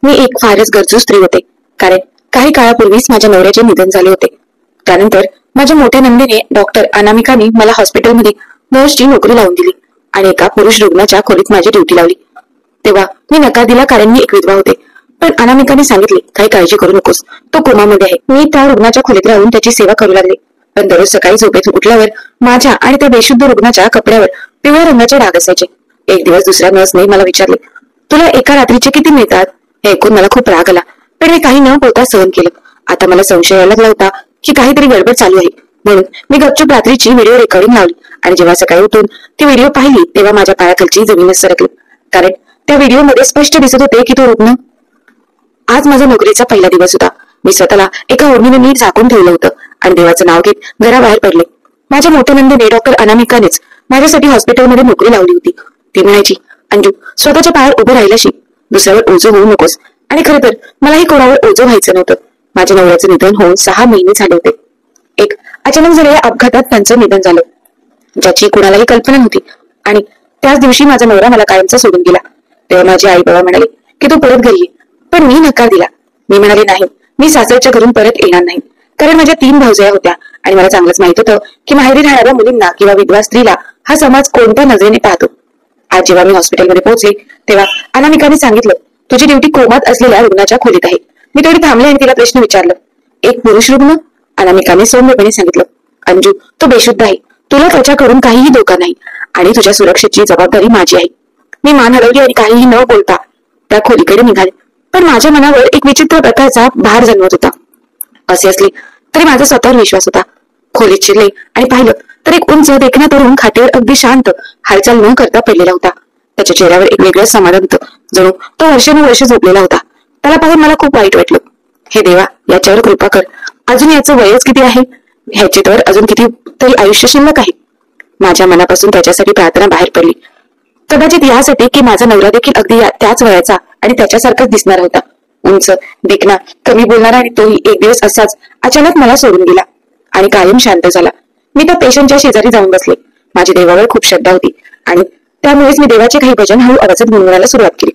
मी एक फारच गरजू स्त्री होते, कारण काही काळापूर्वीच माझ्या नवऱ्याचे निधन झाले होते. त्यानंतर माझ्या मोठ्या नंदीने डॉक्टर अनामिकाने मला हॉस्पिटलमध्ये नर्सची नोकरी लावून दिली आणि एका पुरुष रुग्णाच्या खोलीत माझी ड्युटी लावली. तेव्हा मी नकार दिला, कारण मी एक विधवा होते. पण अनामिकाने सांगितले, काही काळजी करू नकोस, तो कोमामध्ये आहे. मी त्या रुग्णाच्या खोलीत राहून त्याची सेवा करू लागले. पण दररोज सकाळी झोपेतून उठल्यावर माझ्या आणि त्या बेशुद्ध रुग्णाच्या कपड्यावर पिवळ्या रंगाचे डाग असायचे. एक दिवस दुसऱ्या नर्सने मला विचारले, तुला एका रात्रीचे किती मिळतात? हे ऐकून मला खूप राग आला, पण मी काही न बोलता सहन केलं. आता मला संशय यायला लागला होता की काहीतरी गडबड चालू आहे. म्हणून मी गपचूप रात्रीची व्हिडिओ रेकॉर्डिंग लावली आणि जेव्हा सकाळी उठून ती व्हिडिओ पाहिली तेव्हा माझ्या पायाखालची जमीनच सरकली, कारण त्या व्हिडिओमध्ये स्पष्ट दिसत होते की तो रुग्ण. आज माझा नोकरीचा पहिला दिवस होता. मी स्वतःला एका ओढणीने नीट झाकून ठेवलं होतं आणि देवाचं नाव घेत घराबाहेर पडले. माझ्या मोठ्या नंदीने डॉक्टर अनामिकानेच माझ्यासाठी हॉस्पिटलमध्ये नोकरी लावली होती. ती म्हणायची, अंजू, स्वतःच्या पायावर उभं राहायला शिक, दुसऱ्यावर ओझं होऊ नकोस. आणि खरं तर मलाही कोणावर ओझं व्हायचं नव्हतं. माझ्या नवऱ्याचं निधन होऊन 6 महिने झाले होते. एक अचानक झालेल्या अपघातात त्यांचं निधन झालं, ज्याची कुणालाही कल्पना नव्हती. आणि त्याच दिवशी माझा नवरा मला कायमचा सोडून गेला. तेव्हा माझे आई बाबा म्हणाले की तू परत घरी ये, पण मी नकार दिला. मी म्हणाले, नाही, मी सासरच्या घरून परत येणार नाही, कारण माझ्या 3 भावजया होत्या आणि मला चांगलंच माहित होतं की माहेरी राहणाऱ्या मुलींना किंवा विधवा स्त्रीला हा समाज कोणत्या नजरेने पाहतो. आज जेव्हा मी हॉस्पिटलमध्ये पोहोचले तेव्हा अनामिकाने सांगितलं, तुझी ड्युटी कोमात असलेल्या रुग्णाच्या खोलीत आहे. मी थोडी थांबले आणि तिला प्रश्न विचारलं, एक पुरुष रुग्ण? अनामिकाने सौम्यपणे सांगितलं, अंजू, तो बेशुद्ध आहे. तुला त्याच्याकडून काहीही धोका नाही आणि तुझ्या सुरक्षेची जबाबदारी माझी आहे. मी मान हलवली आणि काहीही न बोलता त्या खोलीकडे निघाले. पण माझ्या मनावर एक विचित्र प्रकारचा भार जाणवत होता. असे असले तरी माझा स्वतःवर विश्वास होता. खोलीत शिरले आणि पाहिलं तर एक उंच देखणा तरुण खाटेवर अगदी शांत, हालचाल न करता पडलेला होता. त्याच्या चेहऱ्यावर एक वेगळं समाधान होतं, जणू तो वर्षानुवर्ष झोपलेला होता. त्याला पाहून मला खूप वाईट वाटलं. हे देवा, याच्यावर कृपा कर. अजून याचं वयच किती आहे? ह्याचे तर अजून किती तरी आयुष्य शिल्लक आहे. माझ्या मनापासून त्याच्यासाठी प्रार्थना बाहेर पडली. कदाचित यासाठी की माझा नवरा देखील अगदी त्याच वयाचा आणि त्याच्यासारखाच दिसणार होता. उंच, देखणा, कमी बोलणारा, आणि तोही एक दिवस असाच अचानक मला सोडून गेला आणि कायम शांत झाला. मी त्या पेशंटच्या शेजारी जाऊन बसले. माझी देवावर खूप श्रद्धा होती आणि त्यामुळेच मी देवाचे काही भजन हळू आवाजात गुणगुणायला सुरुवात केली.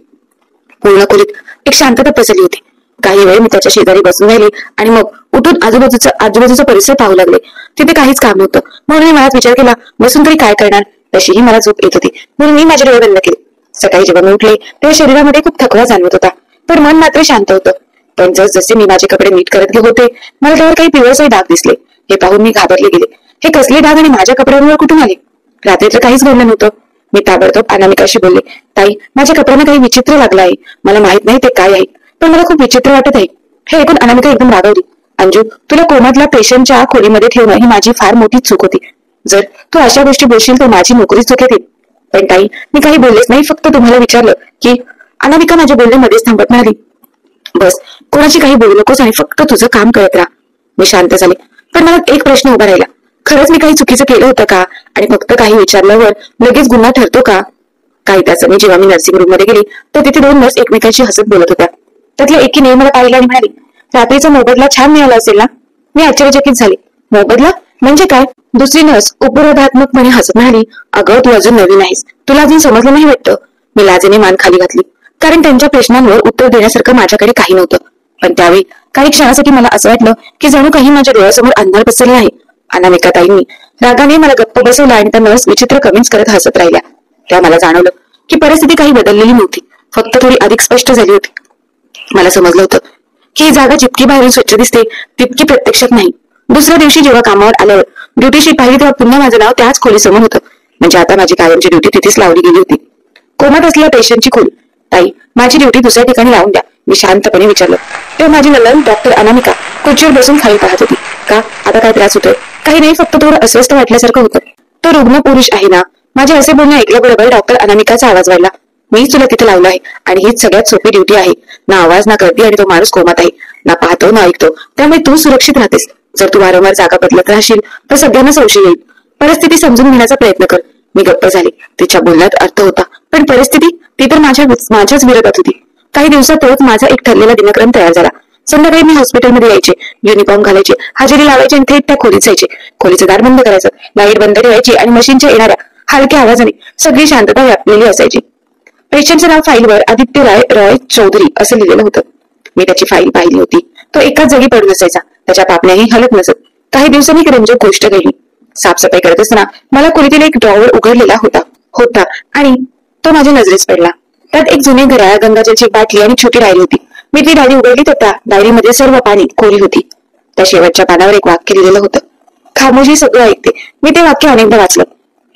पूर्ण खोलीत एक शांतता पसरली होती. काही वेळ मी त्याच्या शेजारी बसून राहिले आणि मग उठून आजूबाजूचा परिसर पाहू लागले. तिथे काहीच काम नव्हतं, म्हणून मी मनात विचार केला, बसून तरी काय करणार. तशीही मला झोप येत होती, म्हणून मी माझे डोळे बंद केले. सकाळी जेव्हा मी उठले तेव्हा शरीरामध्ये खूप थकवा जाणवत होता, पण मन मात्र शांत होतं. पण जसजसे मी माझे कपडे नीट करत होते, मला त्यावर काही पिवळसर डाग दिसले. हे पाहून मी घाबरले गेले. हे कसले डाग आणि माझ्या कपड्यांवर कुठून आले? रात्रीचं काहीच घडलं नव्हतं. मी ताबडतोब अनामिकाशी बोलले, ताई, माझ्या कपड्यांना काही विचित्र लागलं आहे. मला माहित नाही ते काय आहे, पण मला खूप विचित्र वाटत आहे. हे ऐकून अनामिका एकदम रागावली. अंजू, तुला कोमातल्या पेशंटच्या खोलीमध्ये ठेवणं ही माझी फार मोठी चूक होती. जर तू अशा गोष्टी बोलशील तर माझी नोकरी चुकेल. पण ताई, मी काही बोललेच नाही, फक्त तुम्हाला विचारलं की. अनामिका माझ्या बोलण्यामध्येच थांबत म्हणाली, बस, कोणाची काही बोलू नकोस आणि फक्त तुझं काम करत राहा. मी शांत झाले, पण मला एक प्रश्न उभा राहिला. खरंच मी काही चुकीचं केलं होतं का? आणि फक्त काही विचारल्यावर लगेच गुन्हा ठरतो का? काही तासांनी जेव्हा मी नर्सिंग रूम मध्ये गेली तर तिथे 2 नर्स एकमेकांशी हसत बोलत होत्या. त्यातल्या एकीने मला पाहिलं आणि म्हणाली, रात्रीचा मोबदला छान मिळाला असेल ना? मी आश्चर्यचकित झाले. मोबदला म्हणजे काय? दुसरी नर्स उपरोधात्मकपणे हसत म्हणाली, अगं, तू अजून नवीन आहेस, तुला अजून समजलं नाही वाटतं. मी लाजेने मान खाली घातली, कारण त्यांच्या प्रश्नांवर उत्तर देण्यासारखं माझ्याकडे काही नव्हतं. पण त्यावेळी काही क्षणासाठी मला असं वाटलं की जणू काही माझ्या डोळ्यासमोर अंधार पसरला आहे. अनामिका ताईंनी रागाने मला गप्प बसवला आणि त्या नर्स विचित्र कमेंट्स करत हसत राहिल्या. तेव्हा मला जाणवलं की परिस्थिती काही बदललेली नव्हती, फक्त थोडी अधिक स्पष्ट झाली होती. मला समजलं होतं की ही जागा जितकी बाहेरून स्वच्छ दिसते तितकी प्रत्यक्षात नाही. दुसऱ्या दिवशी जेव्हा कामावर आल्यावर ड्युटीशी पाहिली तेव्हा पुन्हा माझं नाव त्याच खोलीसमोर होतं. म्हणजे आता माझी कायमची ड्युटी तिथेच लावली गेली होती. कोमात असलेल्या पेशंटची खोली. ताई, माझी ड्युटी दुसऱ्या ठिकाणी लावून द्या, मी शांतपणे विचारलं. तेव्हा माझी नणंद डॉक्टर अनामिका खुर्चीवर बसून खाली पाहत होती. का? आता काय त्रास होतोय? काही नाही, फक्त थोडं अस्वस्थ वाटल्यासारखं होतं. तो रुग्ण पुरुष आहे ना? माझे असे बोलणे ऐकल्याबरोबर डॉक्टर अनामिकाचा आवाज वाढला. मीच तुला तिथे लावलं आहे आणि हीच सगळ्यात सोपी ड्युटी आहे. ना आवाज, ना गर्दी, आणि तो माणूस कोमात आहे, ना पाहतो ना ऐकतो, त्यामुळे तू सुरक्षित राहतेस. जर तू वारंवार जागा बदलत राहशील तर सगळ्यांना संशय येईल. परिस्थिती समजून घेण्याचा प्रयत्न कर. मी गप्प झाले. तिच्या बोलण्यात अर्थ होता, पण परिस्थिती ती तर माझ्याच विरोधात होती. काही दिवसातच माझा एक ठरलेला दिनक्रम तयार झाला. संध्याकाळी मी हॉस्पिटलमध्ये यायचे, युनिफॉर्म घालायचे, हजेरी लावायची आणि थेट त्या खोलीत जायचे. खोलीचं दार बंद करायचं, लाईट बंद ठेवायची आणि मशीनच्या येणाऱ्या हलक्या आवाजाने सगळी शांतता व्यापलेली असायची. पेशंटचं नाव फाईलवर आदित्य रॉय चौधरी असं लिहिलेलं होतं. मी त्याची फाईल पाहिली होती. तो एकाच जागी पडून असायचा. त्याच्या पापण्याही हलत नसत. काही दिवसांनी एक रंजक गोष्ट घडली. साफसफाई करत असताना मला खोलीतील एक ड्रॉवर उघडलेला होता आणि तो माझ्या नजरेस पडला. त्यात एक जुने घड्याळ, गंगाजलची बाटली आणि छोटी डायरी होती. मी ती डायरी उघडली तर त्या डायरीमध्ये सर्व पाणी कोरी होती. त्या शेवटच्या पानावर एक वाक्य लिहिलेलं होतं. खामोशी सगळं ऐकते. मी ते वाक्य अनेकदा वाचलं.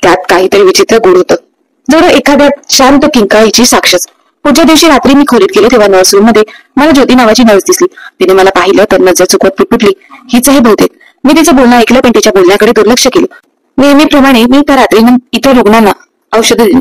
त्यात काहीतरी विचित्र गुण होतं, जणू एखाद्या शांत किंकाळीची साक्षच. पुढच्या दिवशी रात्री मी खोलीत गेले तेव्हा नर्स रूम मध्ये मला ज्योती नावाची नर्स दिसली. तिने मला पाहिलं तर नजर चुकवत पुटपुटली, हीच आहे बहुतेक. मी तिचं बोलणं ऐकलं पण तिच्या बोलण्याकडे दुर्लक्ष केलं. नेहमीप्रमाणे मी त्या रात्री इतर रुग्णांना औषधं दिली,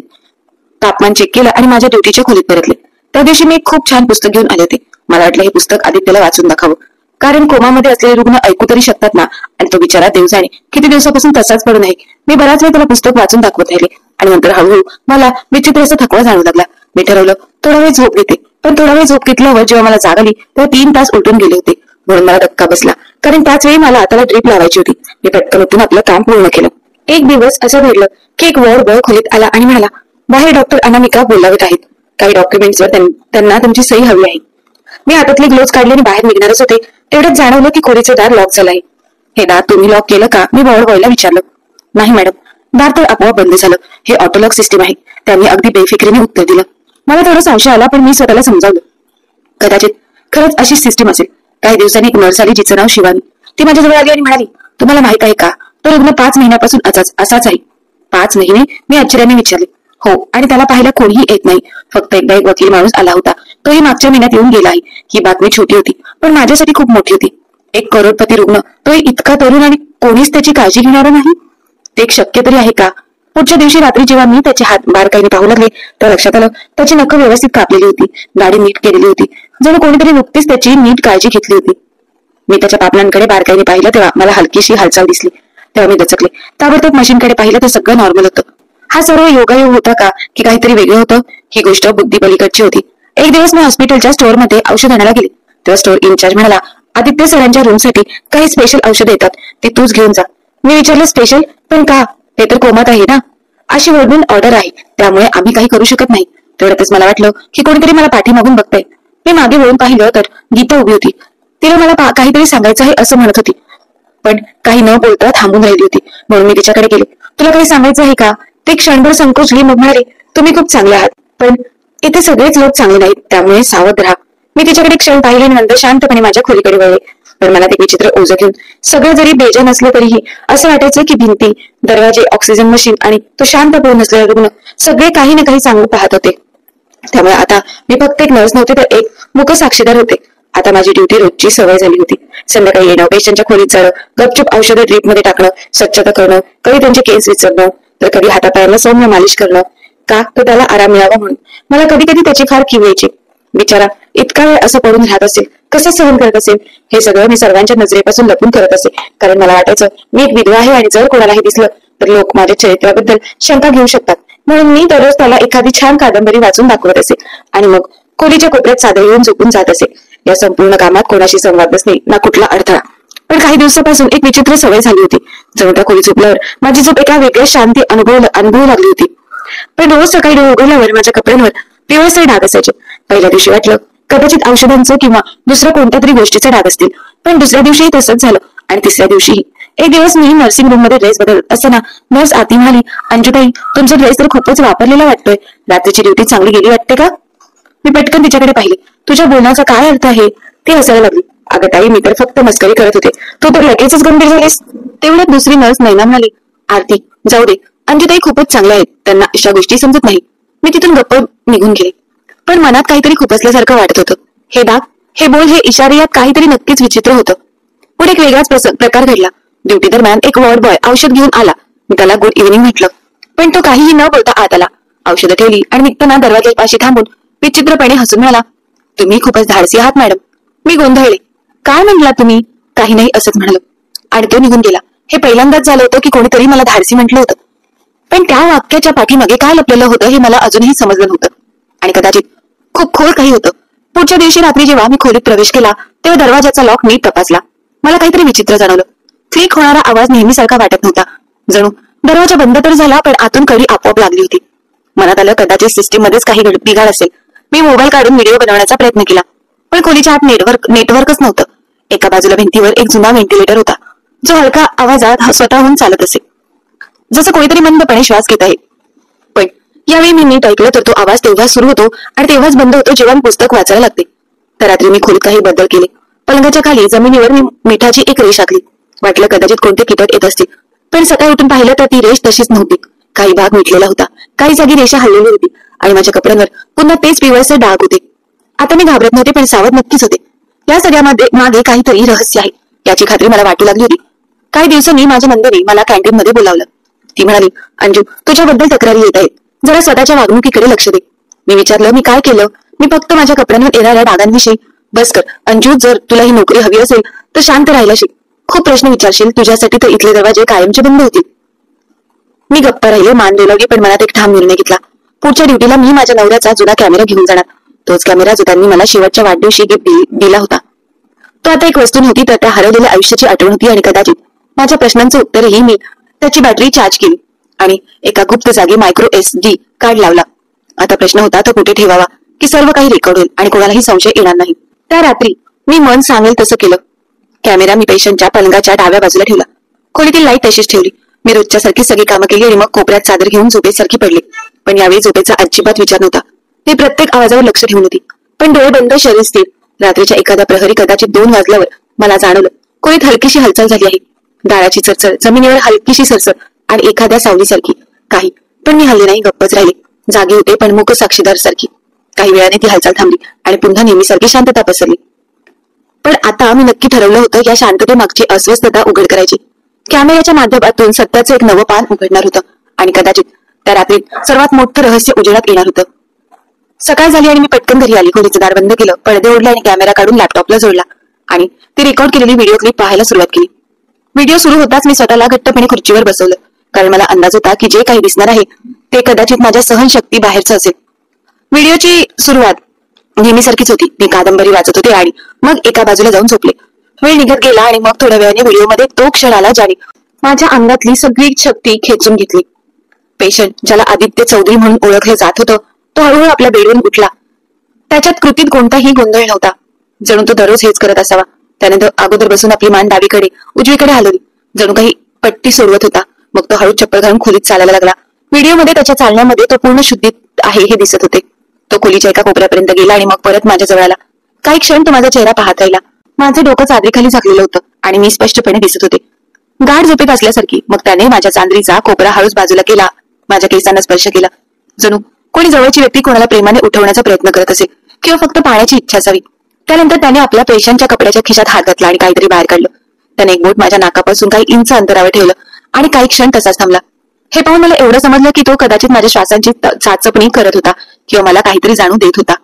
तापमान चेक केलं आणि माझ्या ड्युटीच्या खोलीत परतले. त्या दिवशी मी एक खूप छान पुस्तक घेऊन आले होते. मला वाटलं हे पुस्तक आदित्यला वाचून दाखवावं, कारण कोमामध्ये असलेले रुग्ण ऐकू तरी शकतात ना. आणि तो बिचारा देव जाणे किती दिवसापासून तसाच पडून आहे. मी बराच वेळ त्याला पुस्तक वाचून दाखवत राहिले आणि नंतर हळूहळू मला विचित्र असा थकवा जाणवू लागला. मी ठरवलं थोडा वेळ झोप घेते. पण थोडा वेळ झोप घेतल्यावर जेव्हा मला जाग आली तेव्हा 3 तास उलटून गेले होते. म्हणून मला धक्का बसला, कारण त्याच वेळी मला हाताला ड्रीप लावायची होती. मी पटकन उठून आपलं काम पूर्ण केलं. एक दिवस असं घडलं की एक वॉर्ड बॉय खोलीत आला आणि म्हणाला, बाहेर डॉक्टर अनामिका बोलावत आहेत. काही डॉक्युमेंट्सवर त्यांना तुमची सही हवी आहे. मी हातातले ग्लोव्ज काढले आणि बाहेर निघणारच होते तेवढ्यात जाणवलं की खोलीचं दार लॉक झालं आहे. हे दार तुम्ही लॉक केलं का? मी वॉर्ड बॉयला विचारलं. नाही मॅडम, दार तर आपोआप बंद झालं. हे ऑटोलॉक सिस्टीम आहे. त्यांनी अगदी बेफिक्रीने उत्तर दिलं. मला थोडा संशय आला पण मी स्वतःला समजावलं, कदाचित खरंच अशी सिस्टीम असेल. काही दिवसांनी एक नर्स आली जिचं नाव शिवानी. ती माझ्याजवळ आली आणि म्हणाली, तुम्हाला माहित आहे का, तो रुग्ण 5 महिन्यापासून असाच आहे. 5 महिने? मी आश्चर्याने विचारले. हो, आणि त्याला पाहायला कोणीही येत नाही. फक्त एकदा एक वकील माणूस आला होता. तोही मागच्या महिन्यात येऊन गेला आहे. ही बातमी छोटी होती पण माझ्यासाठी खूप मोठी होती. एक करोडपती रुग्ण, तोही इतका तरुण आणि कोणीच त्याची काळजी घेणार नाही. ते एक शक्य तरी आहे का? पुढच्या दिवशी रात्री जेव्हा मी त्याचे हात बारकाईने पाहू लागले तर लक्षात आलं त्याची नखं व्यवस्थित कापलेली होती, दाढी नीट केलेली होती, जणू कोणीतरी नुकतीच त्याची नीट काळजी घेतली होती. मी त्याच्या पापण्यांकडे बारकाईने पाहिलं तेव्हा मला हलकीशी हालचाल दिसली. तेव्हा मी दचकले. ताबडतोब मशीनकडे पाहिलं तर सगळं नॉर्मल होतं. हा सर्व योगायोग होता का की काहीतरी वेगळं होतं? ही गोष्ट बुद्धीपलीकडची होती. एक दिवस मी हॉस्पिटलच्या स्टोअरमध्ये औषध आणायला गेले तेव्हा स्टोअर इन्चार्ज म्हणाला, आदित्य सरांच्या रूमसाठी काही स्पेशल औषध येतात, ते तूच घेऊन जा. मी विचारलं, स्पेशल? पण का? ते तर कोमात आहे ना. अशी वरून ऑर्डर आहे, त्यामुळे आम्ही काही करू शकत नाही. तेवढ्यातच मला वाटलं की कोणीतरी मला पाठीमागून बघताय. मी मागे वळून पाहिलं तर गीता उभी होती. तिला मला काहीतरी सांगायचं आहे असं म्हणत होती, पण काही न बोलता थांबून राहिली होती. म्हणून मी तिच्याकडे गेले. तुला काही सांगायचं आहे का? ते क्षणभर संकोचली, मग म्हणाले, तुम्ही खूप चांगले आहात, पण इथे सगळेच लोक चांगले नाहीत, त्यामुळे सावध राहा. मी तिच्याकडे क्षण पाहिले आणि नंतर शांतपणे माझ्या खोलीकडे वळले. पण मला ते विचित्र ओझं घेऊन सगळं जरी बेजान असलं तरीही असं वाटायचं की भिंती, दरवाजे, ऑक्सिजन मशीन आणि तो शांत पडून असलेला रुग्ण सगळे काही ना काही सांगून पाहत होते. त्यामुळे आता मी फक्त एक नर्स नव्हते तर एक मूक साक्षीदार होते. आता माझी ड्युटी रोजची सवय झाली होती. संध्याकाळी येणं, पेशंटच्या खोलीत जाणं, गपचूप औषधं ड्रीप मध्ये टाकणं, स्वच्छता करणं, कधी त्यांचे केस विचारणं, तर कधी हातापायांना सौम्य मालिश करणं, का तर त्याला आराम मिळावा म्हणून. मला कधी कधी त्याची फार किव यायची. बिचारा इतका वेळ असं पडून राहत असेल, कसं सहन करत असेल. हे सगळं मी सर्वांच्या नजरेपासून लपून करत असे, कारण मला वाटायचं मी एक विधवा आहे आणि जर कोणालाही दिसलं तर लोक माझ्या चरित्राबद्दल शंका घेऊ शकतात. म्हणून मी दररोज त्याला एखादी छान कादंबरी वाचून दाखवत असे आणि मग खोलीच्या कोपऱ्यात साधे येऊन झोपून जात असे. या संपूर्ण कामात कोणाशी संवाद नसणे, ना कुठला अडथळा. पण काही दिवसापासून एक विचित्र सवय झाली होती. जणू त्या खोली झोपल्यावर माझी झोप एका वेगळ्या शांती अनुभवू लागली होती. पण रोज सकाळी डोळे उघडल्यावर माझ्या कपड्यांवर पिवळसर डाग असायचे. पहिल्या दिवशी वाटलं कदाचित औषधांचं किंवा दुसऱ्या कोणत्या तरी गोष्टीचे डाग असतील, पण दुसऱ्या दिवशीही तसंच झालं आणि तिसऱ्या दिवशीही. एक दिवस मी नर्सिंग रूम मध्ये ड्रेस बदलत असताना नर्स आती म्हणाली, अंजुताई, तुमचा ड्रेस तर खूपच वापरलेला वाटतोय. रात्रीची ड्युटी चांगली गेली वाटते का? मी पटकन तिच्याकडे पाहिले. तुझ्या बोलण्याचा काय अर्थ आहे? ती हसायला लागली. अगं ताई, मी तर फक्त मस्करी करत होते, तू तर लगेचच गंभीर झालीस. तेवढ्यात दुसरी नर्स नैना म्हणाली, आरती, जाऊ दे, अंजुताई खूपच चांगल्या आहेत, त्यांना अशा गोष्टी समजत नाही. मी तिथून गप्प निघून गेले, पण मनात काहीतरी खुपसल्यासारखं वाटत होतं. हे डाग, हे बोल, हे इशारे, यात काहीतरी नक्कीच विचित्र होतं. पुढे एक वेगळाच प्रकार घडला. ड्युटी दरम्यान एक वॉर्ड बॉय औषध घेऊन आला. मी त्याला गुड इव्हनिंग म्हटलं, पण तो काहीही न बोलता आत आला, औषधं ठेवली आणि निघताना दरवाजापाशी थांबून विचित्रपणे हसून म्हणाला, तुम्ही खूपच धाडसी आहात मॅडम. मी गोंधळले. काय म्हटला तुम्ही? काही नाही असंच म्हणालो आणि तो निघून गेला. हे पहिल्यांदाच झालं होतं की कोणीतरी मला धाडसी म्हटलं होतं, पण त्या वाक्याच्या पाठीमागे काय लपलेलं होतं हे मला अजूनही समजलं नव्हतं आणि कदाचित खूप खोल काही होतं. पुढच्या दिवशी रात्री जेव्हा मी खोलीत प्रवेश केला तेव्हा दरवाजाचा लॉक नीट तपासला. मला काहीतरी विचित्र जाणवलं. क्लिक होणारा आवाज नेहमीसारखा वाटत नव्हता. जणू दरवाजा बंद तर झाला पण आतून कडी आपोआप लागली होती. मनात आलं कदाचित सिस्टीम मध्येच काही बिघाड असेल. मी मोबाईल काढून व्हिडिओ बनवण्याचा प्रयत्न केला, पण खोलीच्या आत नेटवर्कच नव्हतं. एका बाजूला भिंतीवर एक जुना व्हेंटिलेटर होता, जो हलका आवाजात स्वतःहून चालत असे, जसं कोणीतरी मंदपणे श्वास घेत आहे. पण यावेळी मी नीट ऐकलं तर तो आवाज तेव्हाच सुरू होतो आणि तेव्हाच बंद होतो जेव्हा मी पुस्तक वाचायला लागते. तर रात्री मी खोलीत काही बदल केले. पलंगाच्या खाली जमिनीवर मी मिठाची एक रेष आखली. वाटलं कदाचित कोणते कीटक येत असतील, पण सकाळी उठून पाहिलं तर ती रेष तशीच नव्हती. काही भाग मिटलेला होता, काही जागी रेषा हललेली होती आणि माझ्या कपड्यांवर पुन्हा तेच पिवळसर डाग होते. आता मी घाबरत नव्हते, पण सावध नक्कीच होते. या सगळ्यामध्ये मागे काहीतरी रहस्य आहे याची खात्री मला वाटू लागली होती. काही दिवसांनी माझ्या नंदेने मला कॅन्टीन मध्ये बोलावलं. ती म्हणाली, अंजू, तुझ्याबद्दल तक्रारी येत आहेत, जरा स्वतःच्या वागणुकीकडे लक्ष दे. मी विचारलं, मी काय केलं? मी फक्त माझ्या कपड्यांवर येणाऱ्या डागांविषयी. बस कर अंजू, जर तुला ही नोकरी हवी असेल तर शांत राहायला शिक. खूप प्रश्न विचारशील तुझ्यासाठी तर इथले दरवाजे कायमचे बंद होतील. मी गप्प राहिले, मान डोलावली, पण मनात एक ठाम निर्णय घेतला. पुढच्या ड्युटीला मी माझ्या नवऱ्याचा जुना कॅमेरा घेऊन जाणार. तोच कॅमेरा जो त्यांनी मला शेवटच्या वाढदिवशी गिफ्ट दिला होता. तो आता एक वस्तू नव्हती, तर त्या हरवलेल्या आयुष्याची आठवण होती. आणि कदाचित माझ्या प्रश्नांचं उत्तरही मी त्याची बॅटरी चार्ज केली आणि एका गुप्त जागी मायक्रो SD कार्ड लावला. आता प्रश्न होता तो कुठे ठेवावा की सर्व काही रेकॉर्ड होईल आणि कोणालाही संशय येणार नाही. त्या रात्री मी मन सांगेल तसं केलं. कॅमेरा मी पेशंटच्या पलंगाच्या डाव्या बाजूला ठेवला. खोलीतील लाईट तशीच ठेवली. मी रोजच्या सारखी सगळी कामं केली आणि मग कोपऱ्यात चादर घेऊन झोपेसारखी पडले. पण यावेळी झोपेचा अजिबात विचार नव्हता. मी प्रत्येक आवाजावर लक्ष ठेवून होती, पण डोळे बंद, शरीर स्थिर. रात्रीच्या एखाद्या प्रहरी कदाचित 2 वाजल्यावर मला जाणवलं खोलीत हलकीशी हालचाल झाली आहे. दाराची चरचर, जमिनीवर हलकीशी सरसर आणि एखाद्या सावलीसारखी काही. पण मी हल्ली नाही, गप्पच राहिले. जागी होते पण मूक साक्षीदार सारखी. काही वेळाने ती हालचाल थांबली आणि पुन्हा नेहमीसारखी शांतता पसरली. पण आता मी नक्की ठरवलं होतं या शांततेमागची अस्वस्थता उघड करायची. कॅमेऱ्याच्या माध्यमातून सत्याचं एक नवं पान उघडणार होतं आणि कदाचित त्या रात्रीत सर्वात मोठं रहस्य उजेडात येणार होतं. सकाळ झाली आणि मी पटकन घरी आली. खोलीचं दार बंद केलं, पडदे ओढले आणि कॅमेरा काढून लॅपटॉपला जोडला आणि ती रेकॉर्ड केलेली व्हिडिओ क्लिप पाहायला सुरुवात केली. व्हिडिओ सुरू होताच मी स्वतःला घट्टपणे खुर्चीवर बसवलं, कारण मला अंदाज होता की जे काही दिसणार आहे ते कदाचित माझ्या सहनशक्ती बाहेरचं असेल. व्हिडिओची सुरुवात नेहमीसारखीच होती. मी कादंबरी वाचत होते आणि मग एका बाजूला जाऊन झोपले. वेळ निघत गेला आणि मग थोड्या वेळाने व्हिडिओमध्ये तो क्षण आला ज्याने माझ्या अंगातली सगळी शक्ती खेचून घेतली. पेशंट, ज्याला आदित्य चौधरी म्हणून ओळखलं जात होतं, तो हळूहळू आपल्या बेडवरून उठला. त्याच्यात कृतीत कोणताही गोंधळ नव्हता, जणू तो दररोज हेच करत असावा. त्याने अगोदर बसून आपली मान डावीकडे उजवीकडे हलवली, जणू काही पट्टी सोडवत होता. मग तो हळू चप्पल घालून खोलीत चालायला लागला. व्हिडिओमध्ये त्याच्या चालण्यामध्ये तो पूर्ण शुद्धीत आहे हे दिसत होते. तो खोलीच्या एका कोपऱ्यापर्यंत गेला आणि मग परत माझ्या जवळ आला. काही क्षण तो माझा चेहरा पाहत राहिला. माझं डोकं चादरीखाली झाकलेलं होतं आणि मी स्पष्टपणे दिसत होते, गाढ झोपेत असल्यासारखी. मग त्याने माझ्या चांदरीचा कोपरा हळूच बाजूला केला, माझ्या केसांना स्पर्श केला, जणू कोणी जवळची व्यक्ती कोणाला प्रेमाने उठवण्याचा प्रयत्न करत असेल किंवा फक्त पाहण्याची इच्छा असावी. त्यानंतर त्याने आपल्या पेशंटच्या कपड्याच्या खिशात हात घातला आणि काहीतरी बाहेर काढलं. त्याने एक बोट माझ्या नाकापासून काही इंच अंतरावर ठेवलं आणि काही क्षण तसाच थांबला. हे पाहून मला एवढं समजलं की तो कदाचित माझ्या श्वासांची चाचपणी करत होता किंवा मला काहीतरी जाणून देत होता.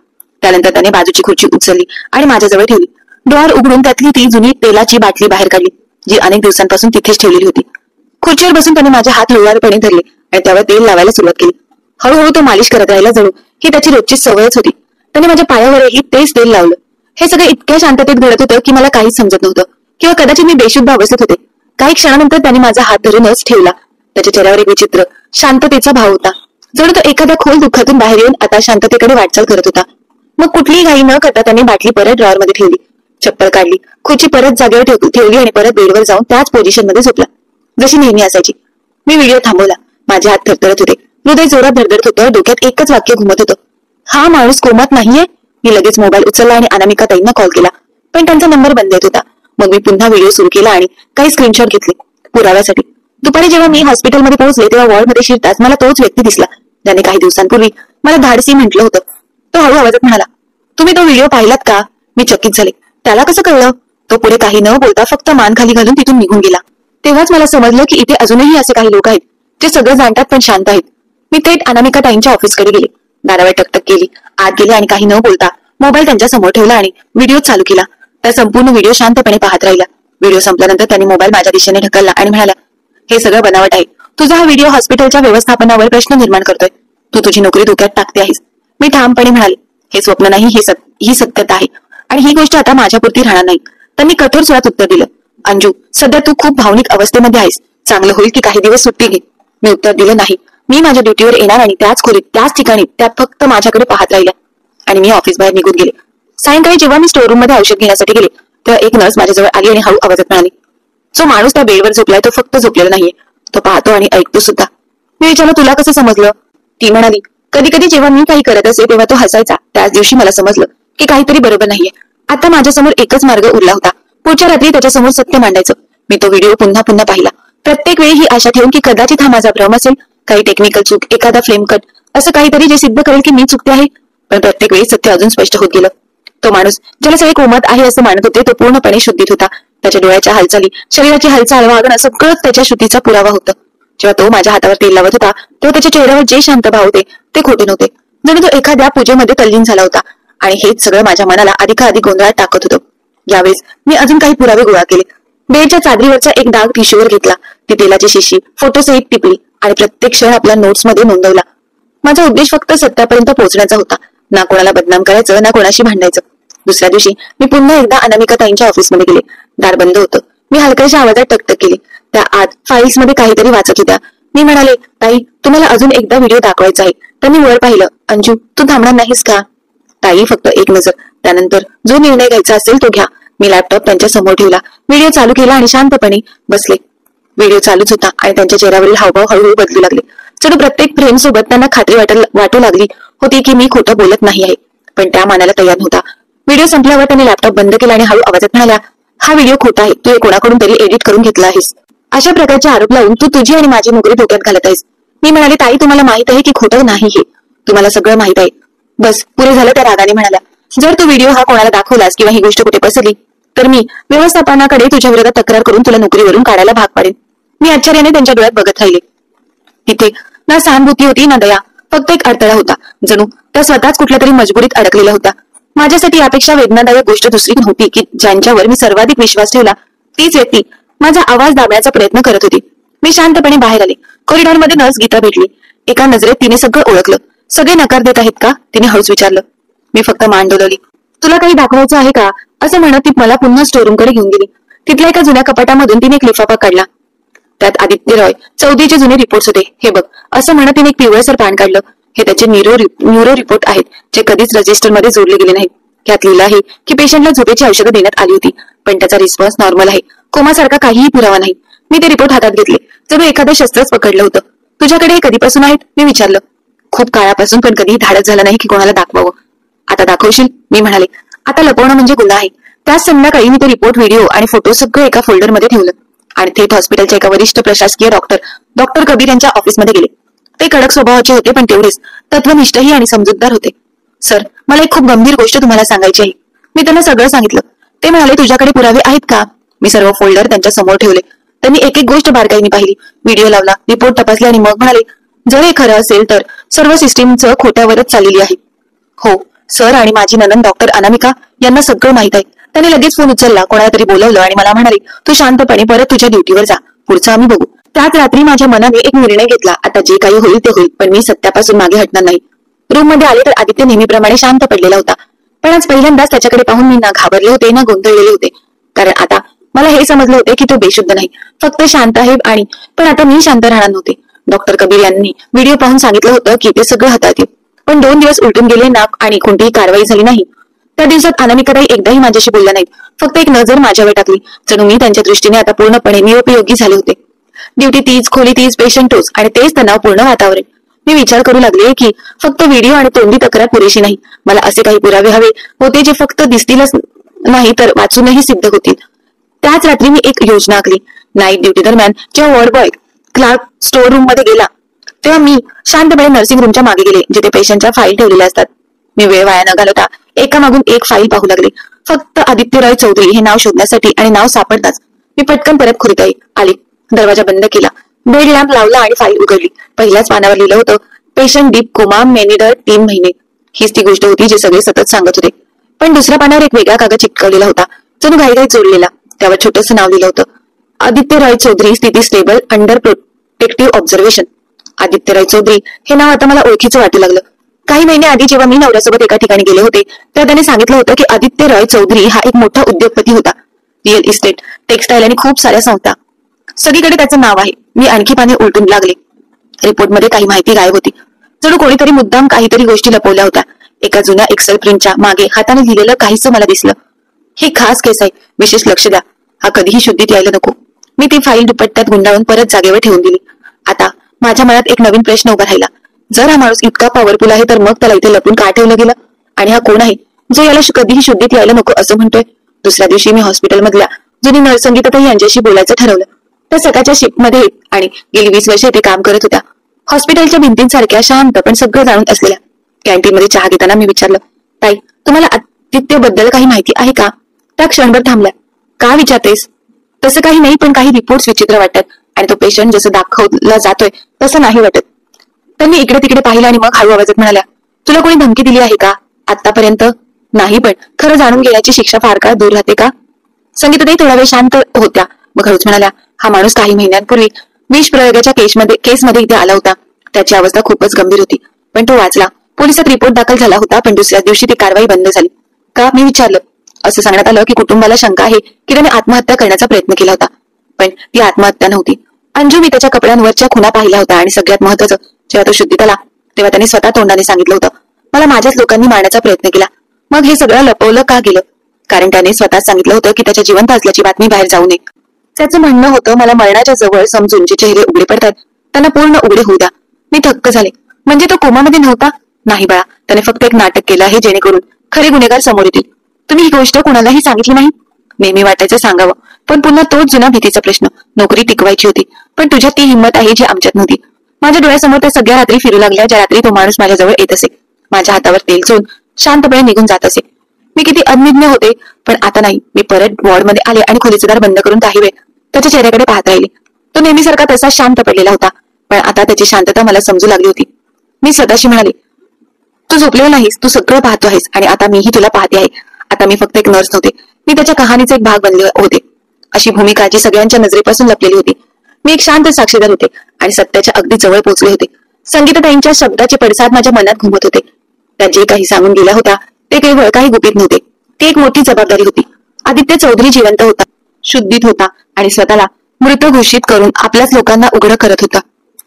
त्यानंतर त्याने बाजूची खुर्ची उचलली आणि माझ्याजवळ ठेवली. डोअर उघडून त्यातली ती जुनी तेलाची बाटली बाहेर काढली, जी अनेक दिवसांपासून तिथेच ठेवलेली होती. खुर्चीवर बसून त्याने माझे हात हळूवारपणे धरले आणि त्यावर तेल लावायला सुरुवात केली. हळूहळू तो मालिश करत राहिला, जणू ही त्याची रोजची सवयच होती. त्याने माझ्या पायावरही तेच तेल लावलं. हे सगळं इतक्या शांततेत घडत होतं की मला काहीच समजत नव्हतं, किंवा कदाचित मी बेशुद्ध अवस्थेत होते. काही क्षणानंतर त्याने माझा हात धरूनच ठेवला. त्याच्या चेहऱ्यावर एक विचित्र शांततेचा भाव होता, जणू तो एखाद्या खोल दुःखातून बाहेर येऊन आता शांततेकडे वाटचाल करत होता. मग कुठलीही घाई न करता त्याने बाटली परत ड्रॉअरमध्ये ठेवली, चप्पल काढली, खुर्ची परत जागेवर ठेवली आणि परत बेडवर जाऊन त्याच पोझिशन मध्ये झोपला, जशी नेहमी असायची. मी व्हिडिओ थांबवला. माझे हात थरथरत होते, हृदय जोरात धडधडत होतं, डोक्यात एकच वाक्य घुमत होतं, हा माणूस कोमात नाहीये. मी लगेच मोबाईल उचलला आणि अनामिका ताईंना कॉल केला, पण त्यांचा नंबर बंद येत होता. मग मी पुन्हा व्हिडिओ सुरू केला आणि काही स्क्रीनशॉट घेतले पुराव्यासाठी. दुपारी जेव्हा मी हॉस्पिटलमध्ये पोहोचले तेव्हा वॉर्डमध्ये शिरताच मला तोच व्यक्ती दिसला, ज्याने काही दिवसांपूर्वी मला धाडसी म्हटलं होतं. तो हळू आवाजात म्हणाला, तुम्ही तो व्हिडिओ पाहिलात का? मी चकित झाले. त्याला कसं कळलं? तो पुढे काही न बोलता फक्त मान खाली घालून तिथून निघून गेला. तेव्हाच मला समजलं की इथे अजूनही असे काही लोक आहेत जे सगळं जाणतात पण शांत आहेत. मी थेट अनामिका ताईंच्या ऑफिसकडे गेले. दारावर टकटक केली, आत गेले आणि काही न बोलता मोबाईल त्यांच्या समोर ठेवला आणि व्हिडिओ चालू केला. त्या संपूर्ण व्हिडिओ शांतपणे पाहत राहिला. व्हिडिओ संपल्यानंतर त्यांनी मोबाईल माझ्या दिशेने ढकलला आणि म्हणाला, हे सगळं बनावट आहे. तुझा हा व्हिडिओ हॉस्पिटलच्या व्यवस्थापनावर प्रश्न निर्माण करतोय. तू तुझी नोकरी धोक्यात टाकते आहेस. मी ठामपणे म्हणाले, हे स्वप्न नाही, ही सत्यता आहे आणि ही गोष्ट आता माझ्यापुरती राहणार नाही. त्यांनी कठोर स्वरात उत्तर दिलं, अंजू, सध्या तू खूप भावनिक अवस्थेमध्ये आहेस. चांगलं होईल की काही दिवस सुट्टी घे. मी उत्तर दिलं, नाही, मी माझ्या ड्युटीवर येणार आणि त्याच खोलीत त्याच ठिकाणी त्या फक्त माझ्याकडे पाहत राहिल्या आणि मी ऑफिस बाहेर निघून गेले. सायंकाळी जेव्हा मी स्टोर रूम मध्ये औषध घेण्यासाठी गेले तेव्हा एक नर्स माझ्याजवळ आली आणि हळू आवाजात म्हणाली, जो माणूस त्या बेडवर झोपलाय तो फक्त झोपलेला नाहीये, तो पाहतो आणि ऐकतो सुद्धा. मी विचारलं, तुला कसं समजलं? ती म्हणाली, कधी कधी जेव्हा मी काही करत असे तेव्हा तो हसायचा. त्याच दिवशी मला समजलं की काहीतरी बरोबर नाहीये. आता माझ्यासमोर एकच मार्ग उरला होता, पुढच्या रात्री त्याच्यासमोर सत्य मांडायचं. मी तो व्हिडिओ पुन्हा पुन्हा पाहिला, प्रत्येक वेळी ही आशा ठेवून की कदाचित हा माझा भ्रम असेल, काही टेक्निकल चूक, एखादा फ्लेम कट, असं काहीतरी जे सिद्ध करेल की मी चुकते आहे. पण प्रत्येक वेळी सत्य अजून स्पष्ट होत गेलं. तो माणूस ज्याला सगळे कोमात आहे असं मानत होते तो पूर्णपणे शुद्धीत होता. त्याच्या डोळ्याच्या हालचाली, शरीराची हालचाल, वागणं सगळंच त्याच्या शुद्धीचा पुरावा होतं. जेव्हा तो माझ्या हातावर तेल लावत होता तेव्हा त्याच्या चेहऱ्यावर जे शांत भाव होते ते खोटे नव्हते. जणू तो एखाद्या पूजेमध्ये तल्लीन झाला होता आणि हेच सगळं माझ्या मनाला अधिकाधिक गोंधळात टाकत होतं. यावेळेस मी अजून काही पुरावे गोळा केले. बेडच्या चादरीवरचा एक डाग टिश्यूवर घेतला, ती तेलाची शिशी फोटोसहित टिपली आणि प्रत्येक क्षण आपल्या नोट्स मध्ये नोंदवला. माझा उद्देश फक्त सत्यापर्यंत पोहोचण्याचा होता, ना कोणाला बदनाम करायचं, ना कोणाशी भांडायचं. दुसऱ्या दिवशी मी पुन्हा एकदा अनामिका ताईंच्या ऑफिसमध्ये गेले. दार बंद होतं. मी हलक्याच्या आवाजात टकटक केली. त्या आत फाईल्स मध्ये काहीतरी वाचत होत्या. मी म्हणाले, ताई तुम्हाला अजून एकदा व्हिडिओ दाखवायचा आहे. त्यांनी वर पाहिलं. अंजू तू थांबणार नाहीस का? ताई फक्त एक नजर, त्यानंतर जो निर्णय घ्यायचा असेल तो घ्या. मी लॅपटॉप त्यांच्या समोर ठेवला, व्हिडिओ चालू केला आणि शांतपणे बसले. व्हिडिओ चालूच होता आणि त्यांच्या चेहऱ्यावरील हावभाव हळूहळू बदलू लागले. जणू प्रत्येक फ्रेम सोबत त्यांना खात्री वाटू लागली होती की मी खोटं बोलत नाही आहे, पण त्या मानायला तयार नव्हता. व्हिडिओ संपल्यावर त्यांनी लॅपटॉप बंद केला आणि हळू आवाजात म्हणाल्या, हा व्हिडिओ खोटा आहे, तू हे कोणाकडून तरी एडिट करून घेतला आहेस. अशा प्रकारचे आरोप लावून तू तुझी आणि माझी नोकरी धोक्यात घालत आहेस. मी म्हणाले, ताई तुम्हाला माहित आहे की खोटं नाही हे, तुम्हाला सगळं माहित आहे. बस पुरे झालं. त्या रागाने म्हणाल्या, जर तू व्हिडिओ हा कोणाला दाखवलास किंवा ही गोष्ट कुठे पसरली तर मी व्यवस्थापनाकडे तुझ्या विरोधात तक्रार करून तुला नोकरीवरून काढायला भाग पाडेन. मी आश्चर्याने त्यांच्या डोळ्यात बघत राहिले. तिथे ना सहानुभूती होती ना दया, फक्त एक अडथळा होता. जणू त्या स्वतःच कुठल्या तरी मजबुरीत अडकलेल्या होत्या. माझ्यासाठी यापेक्षा वेदनादायक गोष्ट दुसरी नव्हती की ज्यांच्यावर मी सर्वाधिक विश्वास ठेवला तीच व्यक्ती माझा आवाज दाबण्याचा प्रयत्न करत होती. मी शांतपणे बाहेर आले. कॉरिडॉरमध्ये नर्स गीता भेटली. एका नजरेत तिने सगळं ओळखलं. सगळे नकार देत आहेत का? तिने हळूच विचारलं. मी फक्त मान डोलवली. तुला काही दाखवायचं आहे का असं म्हणत ती मला पुन्हा स्टोरूमकडे घेऊन गेली. तिथल्या एका जुन्या कपाटामधून तिने एक लिफाफा काढला. त्यात आदित्य रॉय चौधरीचे जुने रिपोर्ट्स होते. हे बघ असं म्हणत तिने एक पिवळसर पान काढलं. हे त्याचे न्यूरो रिपोर्ट आहेत जे कधीच रजिस्टरमध्ये जोडले गेले नाहीत. त्यात लिहिलं आहे की पेशंटला झोपेची औषधं देण्यात आली होती, पण त्याचा रिस्पॉन्स नॉर्मल आहे. कोमासारखा काहीही पुरावा नाही. मी ते रिपोर्ट हातात घेतले. जणू एखादं शस्त्रच पकडलं होतं. तुझ्याकडे हे कधीपासून आहेत? मी विचारलं. खूप काळापासून, पण कधीही धाडस झालं नाही की कोणाला दाखवावं. आता दाखवशील? मी म्हणाले. आता लपवणं म्हणजे गुन्हा आहे. त्याच संध्याकाळी मी ते रिपोर्ट, व्हिडिओ आणि फोटो सगळं एका फोल्डरमध्ये ठेवलं आणि थेट हॉस्पिटलच्या एका वरिष्ठ प्रशासकीय डॉक्टर कबीर यांच्या ऑफिसमध्ये गेले. ते कडक स्वभावाचे होते, पण तेवढेच तत्वनिष्ठही आणि समजूतदार होते. सर, मला एक खूप गंभीर गोष्ट तुम्हाला सांगायची आहे. मी त्यांना सगळं सांगितलं. ते म्हणाले, तुझ्याकडे पुरावे आहेत का? मी सर्व फोल्डर त्यांच्या समोर ठेवले. त्यांनी एक एक गोष्ट बारकाईने पाहिली, व्हिडिओ लावला, रिपोर्ट तपासले आणि मग म्हणाले, जर हे खरं असेल तर सर्व सिस्टीमचं खोट्यावरच चाललेली आहे. हो सर, आणि माझी नणंद डॉक्टर अनामिका यांना सगळं माहित आहे. त्यांनी लगेच फोन उचलला, कोणाला तरी बोलवलं आणि मला म्हणाले, तू शांतपणे परत तुझ्या ड्युटीवर जा, पुढचं आम्ही बघू. त्याच रात्री माझ्या मनाने एक निर्णय घेतला, आता जे काही होईल ते होईल, पण मी सत्यापासून मागे हटणार नाही. रूम मध्ये आले तर आदित्य नेहमीप्रमाणे शांत पडलेला होता, पण आज पहिल्यांदाच त्याच्याकडे पाहून मी ना घाबरले होते ना गोंधळलेले होते. कारण आता मला हे समजलं होते की तो बेशुद्ध नाही, फक्त शांत आहे. आणि पण आता मी शांत राहणार नव्हते. डॉक्टर कबीर यांनी व्हिडिओ पाहून सांगितलं होतं की ते सगळं हाताळतील, पण 2 दिवस उलटून गेले ना आणि कोणतीही कारवाई झाली नाही. त्या दिवसात अनामिकाताई एकदाही माझ्याशी बोलल्या नाहीत, फक्त एक नजर माझ्यावर टाकली. जणू मी त्यांच्या दृष्टीने आता पूर्णपणे निरुपयोगी झाले होते. ड्युटी तीच, खोली तीच, पेशंट तोच आणि तेच तणावपूर्ण वातावरण. मी विचार करू लागले की फक्त व्हिडिओ आणि तोंडी तक्रार पुरेशी नाही, मला असे काही पुरावे हवे होते जे फक्त दिसतीलच नाही तर वाचूनही सिद्ध होतील. त्याच रात्री मी एक योजना आखली. नाईट ड्युटी दरम्यान जेव्हा ward boy clerk store room मध्ये गेला तेव्हा मी शांतपणे नर्सिंग रूमच्या मागे गेले, जिथे पेशंटच्या फाईल ठेवलेल्या असतात. मी वेळ वाया न घालवता एकामागून एक फाईल पाहू लागले, फक्त आदित्य रॉय चौधरी हे नाव शोधण्यासाठी. आणि नाव सापडताच मी पटकन परत खोलीत आले, दरवाजा बंद केला, बेड लॅम्प लावला आणि फाईल उघडली. पहिल्याच पानावर लिहिलं होतं, पेशंट डीप कोमा, मेनिडर 3 महिने. हीच ती गोष्ट होती जे सगळे सतत सांगत होते. पण दुसऱ्या पानावर एक वेगळा कागद चिटकवलेला होता, जणू घाईघाईत जोडलेला. त्यावर छोटंसं नाव लिहिलं होतं, आदित्य रॉय चौधरी, स्थिती stable, under protective observation. Aditya Roy Chaudhary हे नाव आता मला ओळखीचं वाटू लागलं. काही महिने आधी जेव्हा मी नवऱ्यासोबत एका ठिकाणी गेले होते तेव्हा त्याने सांगितलं होतं की आदित्य रॉय चौधरी हा एक मोठा उद्योगपती होता. रिअल इस्टेट, टेक्सटाईल आणि खूप साऱ्या संस्था, सगळीकडे त्याचं नाव आहे. मी आणखी पाने उलटून लागले. रिपोर्टमध्ये काही माहिती गायब होती. जणू कोणीतरी मुद्दाम काहीतरी गोष्टी लपवल्या होत्या. एका जुन्या एक्सेल प्रिंटच्या मागे हाताने लिहिलेलं काहीच मला दिसलं. ही खास केस आहे, विशेष लक्ष द्या. हा कधीही शुद्धीत यायला नको. मी ती फाईल दुपट्ट्यात गुंडाळून परत जागेवर ठेवून दिली. आता माझ्या मनात एक नवीन प्रश्न उभा राहिला. जर हा माणूस इतका पॉवरफुल आहे तर मग त्याला इथे लपून का ठेवलं गेलं? आणि हा कोण आहे जो याला कधीही शुद्धीत यायला नको असं म्हणतोय? दुसऱ्या दिवशी मी हॉस्पिटलमधल्या जुनी नर्स संगीताताई यांच्याशी बोलायचं ठरवलं. त्या सकाळच्या शिफ्टमध्ये आणि गेली 20 वर्षे ते काम करत होत्या. हॉस्पिटलच्या भिंतींसारख्या शांत पण सगळं जाणून असलेल्या. कॅन्टीनमध्ये चहा घेताना मी विचारलं, ताई तुम्हाला आदित्यबद्दल काही माहिती आहे का? त्या क्षणभर थांबल्या. का विचारतेस? तसं काही नाही, पण काही रिपोर्ट्स विचित्र वाटतात आणि तो पेशंट जसं दाखवला जातोय तसं नाही वाटत. त्यांनी इकडे तिकडे पाहिलं आणि मग हळू आवाजात म्हणाल्या, तुला कोणी धमकी दिली आहे का आतापर्यंत? नाही, पण खरं जाणून घेण्याची शिक्षा फार काळ दूर राहते का? संगीताताई थोडा वेळ शांत होत्या, मग हळूच म्हणाल्या, हा माणूस काही महिन्यांपूर्वी विष प्रयोगाच्या केसमध्ये इथे आला होता. त्याची अवस्था खूपच गंभीर होती, पण तो वाचला. पोलिसात रिपोर्ट दाखल झाला होता, पण दुसऱ्याच दिवशी ती कारवाई बंद झाली. का? मी विचारलं. असं सांगण्यात आलं की कुटुंबाला शंका आहे की त्याने आत्महत्या करण्याचा प्रयत्न केला होता, पण ती आत्महत्या नव्हती. अंजू, मी त्याच्या कपड्यांवरच्या खुणा पाहिल्या होत्या आणि सगळ्यात महत्वाचं, जेव्हा तो शुद्धीत आला तेव्हा त्याने स्वतः तोंडाने सांगितलं होतं, मला माझ्याच लोकांनी मारण्याचा प्रयत्न केला. मग हे सगळं लपवलं का गेलं? कारण त्याने स्वतःच सांगितलं होतं की त्याच्या जिवंत असल्याची बातमी बाहेर जाऊ नये. त्याचं म्हणणं होतं, मला मरणाच्या जवळ समजून जे चेहरे उघडे पडतात त्यांना पूर्ण उघडे होऊ द्या. मी थक्क झाले. म्हणजे तो कोमामध्ये नव्हता? नाही बाळा, त्याने फक्त एक नाटक केलं आहे जेणेकरून खरे गुन्हेगार समोर येतील. तुम्ही ही गोष्ट कोणालाही सांगितली नाही? नेहमी वाटायचं सांगावं, पण पुन्हा तोच जुना भीतीचा प्रश्न. नोकरी टिकवायची होती, पण तुझ्यात ती हिंमत आहे जी आमच्यात नव्हती. माझ्या डोळ्यासमोर त्या सगळ्या रात्री फिरू लागल्या, ज्या रात्री तो माणूस माझ्याजवळ येत असे, माझ्या हातावर तेल चोळून शांतपणे निघून जात असे. मी किती अज्ञ होते, पण आता नाही. मी परत वॉर्डमध्ये आले आणि खोलीचे दार बंद करून काही वेळ त्याच्या चेहऱ्याकडे पाहत राहिले. तो नेहमीसारखा तसा शांत पडलेला होता, पण आता त्याची शांतता मला समजू लागली होती. मी स्वतःशी म्हणाले, तू झोपलेला नाहीस, तू सगळं पाहतो आहेस आणि आता मीही तुला पाहते आहे. आता मी फक्त एक नर्स नव्हते, मी त्याच्या कहाणीचा एक भाग बनले होते. अशी भूमिका जी सगळ्यांच्या नजरेपासून लपलेली होती. मी एक शांत साक्षीदार होते आणि सत्याच्या अगदी जवळ पोहोचले होते. संगीताताईंच्या शब्दाचे पडसाद माझ्या मनात घुमत होते. त्या जे काही सांगून गेल्या होत्या ते केवळ काही गुपित नव्हते, ती एक मोठी जबाबदारी होती. आदित्य चौधरी जिवंत होता, शुद्धीत होता आणि स्वतःला मृत घोषित करून आपल्याच लोकांना उघड करत होता.